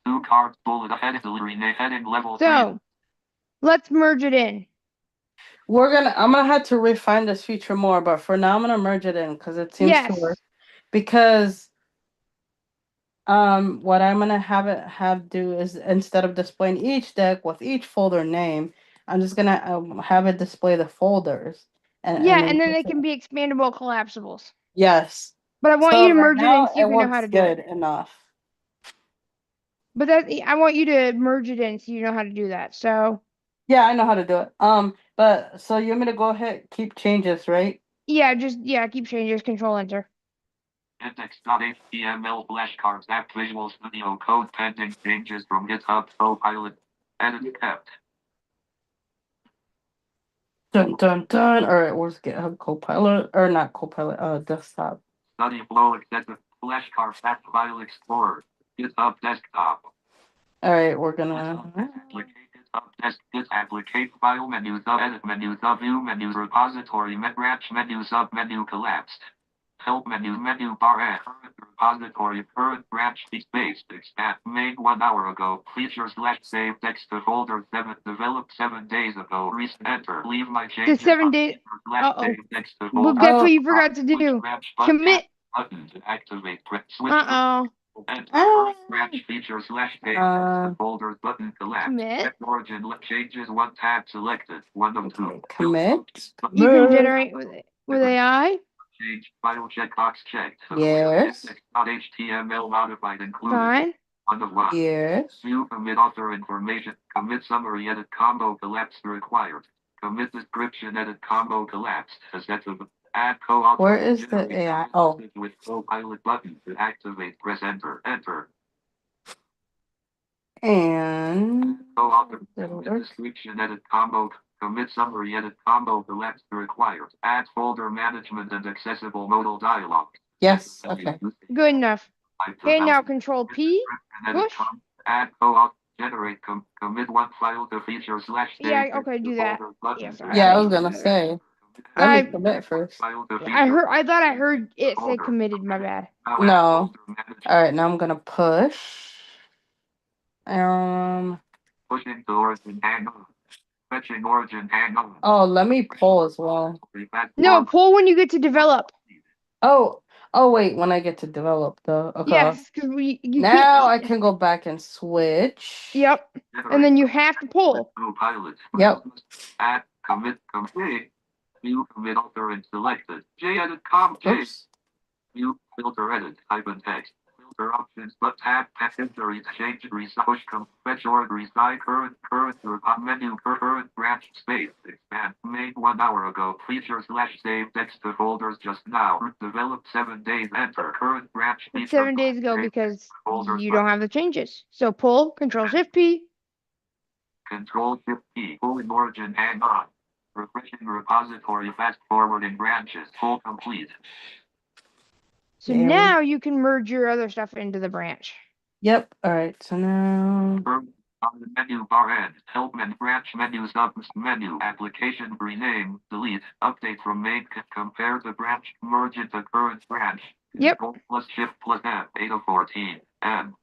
2 cards bullet heading delete rename heading level 3. So, let's merge it in. I'm gonna have to refine this feature more, but for now I'm gonna merge it in because it seems to work. Because what I'm gonna have do is instead of displaying each deck with each folder name, I'm just gonna have it display the folders. And then they can be expandable collapsibles. Yes. But I want you to merge it and see if you know how to do it. Enough. But I want you to merge it in so you know how to do that. So yeah, I know how to do it. But so you want me to go ahead keep changes, right? Yeah, keep changes, control enter. Index.html flashcards app Visual Studio Code pending changes from GitHub Copilot. Edit kept. Dun dun dun. All right, where's GitHub Copilot or not Copilot? Desktop. Study flow accessible flashcards app file explorer. GitHub desktop. All right, we're gonna. This applicate file menu sub edit menu sub view menu repository branch menu sub menu collapsed. Help menu bar add current repository current branch space expand made 1 hour ago feature / save text to folder 7 developed 7 days ago recent enter leave my changes. The 7 days. Save text to Well, folder. that's what you forgot to do. Commit. Button to activate switch. Branch feature / save folder button collapse. Commit. Origin changes 1 tab selected 1 of 2. Commit. You can generate with AI. Change file checkbox checked. Yes. HTML modified included. Fine. 1 of 1. Yes. View commit author information. Commit summary edit combo collapse required. Commit description edit combo collapse. Add co-author. Where is the Generate AI? a Oh, message with Copilot button to activate. Press enter. Enter. and Co-author. that'll Commit work. description. Edit combo. Commit summary. Edit combo. Select required. Add folder management and accessible modal dialog. Yes. Okay. Good enough. Okay, now Control P. Push. Add co-author. Generate. Commit one file to feature slash save. Yeah, okay, do that. Yeah, sorry. Yeah, I was gonna say. Let me commit first. I thought I heard it say committed. My bad. No. All right, now I'm gonna push. Pushing to origin hang on. Fetching origin hang on. Oh, let me pull as well. No, pull when you get to develop. Oh, wait, when I get to develop though. Okay. Yes, because you Now I can't. can go back and switch. Yep, and then you have to pull. Pilot. Yep. Add commit complete. View commit author and selected. J edit com J. Oops. View filter edit type and text. Filter options but tab history change push fetch or reside current menu current branch space expand made 1 hour ago feature slash save text to folders just now developed 7 days enter current branch It's feature 7 days ago because folders you don't have the changes. So pull, Control Shift P. Control Shift P pulling origin hang on refreshing repository fast forwarding branches full complete. So There we- now you can merge your other stuff into the branch. Yep. All right. So now. On the menu bar end, help and branch menu subs menu application rename delete update from main compare the branch merge into current branch. Yep. Control plus shift plus F 8 of 14 and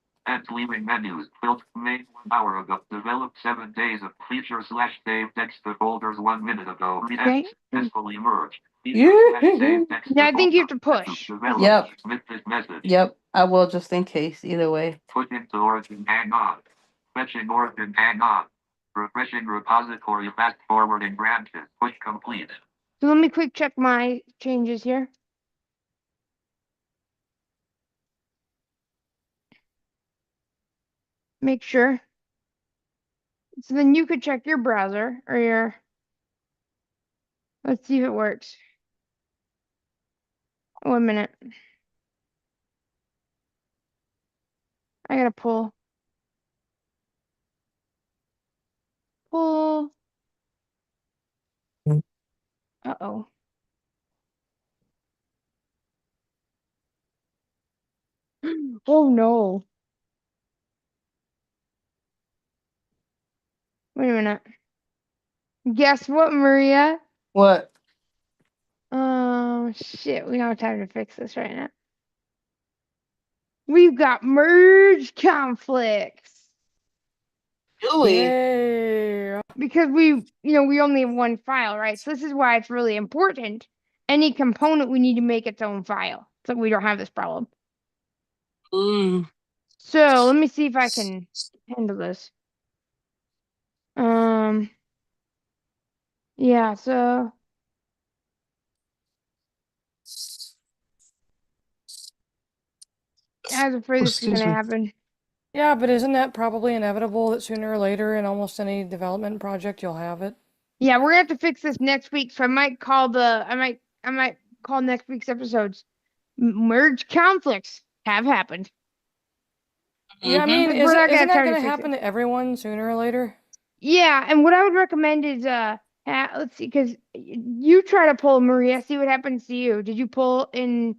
leaving menus filter made 1 hour ago developed 7 days of feature slash save text to folders 1 minute ago. Okay. Successfully merged. Now I think you have to push. Yep. Submit this message. Yep. I will just in case. Either way. Put into origin hang on. Fetching origin hang on. Refreshing repository fast forwarding branches. Push complete. So let me quick check my changes here. Make sure. So then you could check your browser or your. Let's see if it works. 1 minute. I gotta pull. Pull. Uh-oh. Oh no. Wait a minute. Guess what, Maria? What? Shit, we don't have time to fix this right now. We've got merge conflicts. Do we? Yay. Because we only have one file, right? So this is why it's really important. Any component we need to make its own file, so we don't have this problem. Mm. So let me see if I can handle this. Yeah, so I was afraid this was Excuse gonna me. happen. Yeah, but isn't that probably inevitable that sooner or later in almost any development project you'll have it? Yeah, we're gonna have to fix this next week. So I might call I might call next week's episodes. Merge conflicts have happened. Yeah, I Mhm. mean, Because we're not gonna isn't have that time to going to fix happen it. to everyone sooner or later? Yeah, and what I would recommend is let's see, because you try to pull Maria, see what happens to you. Did you pull in?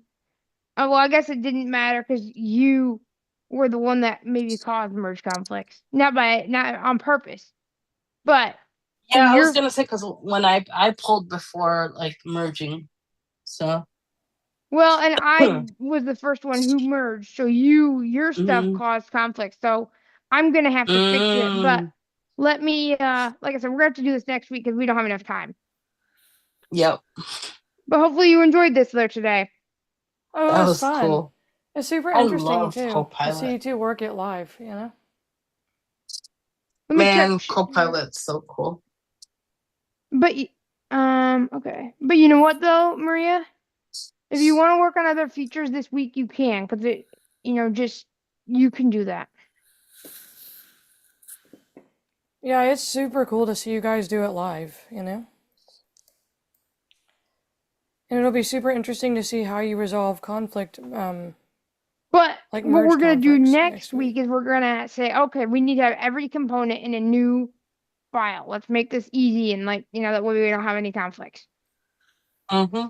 Oh well, I guess it didn't matter because you were the one that maybe caused merge conflicts, not on purpose, but Yeah, I was you're gonna say because when I pulled before like merging, so well, and I was the first one who merged, so your stuff mm, caused conflict. So I'm gonna have to fix it, but let me like I said, we're gonna have to do this next week because we don't have enough time. yep, But hopefully you enjoyed this there today. Oh, it that was was fun. cool. It's super I interesting love too to see Copilot. you two work it live, you know? Let me Man, check. Copilot's so cool. But okay. But you know what though, Maria? If you want to work on other features this week, you can, because just you can do that. Yeah, it's super cool to see you guys do it live, you know? And it'll be super interesting to see how you resolve conflict. But Like what merge we're gonna do conflicts next next week week. is we're gonna say, okay, we need to have every component in a new file. Let's make this easy and like, that way we don't have any conflicts. Mm-hmm.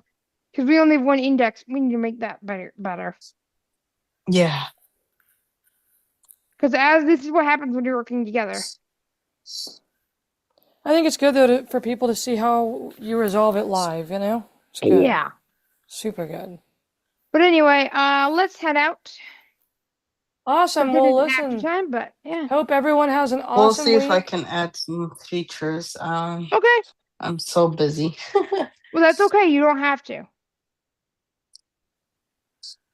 Because we only have one index. We need to make that better. Yeah. Because as this is what happens when you're working together. I think it's good though for people to see how you resolve it live. It's good. Yeah. Super good. But anyway, let's head out. Awesome. Since it Well, is after listen. time, but yeah. Hope everyone has an We'll awesome see if I week. can add some features. Okay. I'm so busy. Well, that's okay. You don't have to.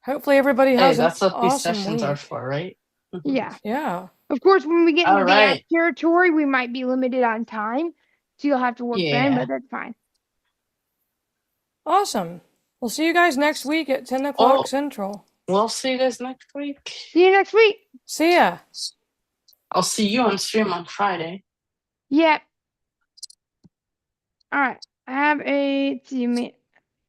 Hopefully everybody Hey, has an that's what these awesome sessions are week. for, right? Yeah. Yeah. Of course, when we get into All the app right. territory, we might be limited on time. So you'll have to work then, Yeah. but that's fine. Awesome. We'll see you guys next week at 10 o'clock Oh, Central. we'll see you guys next week. See you next week. See ya. I'll see you on stream on Friday. Yep. All right. Have a see you.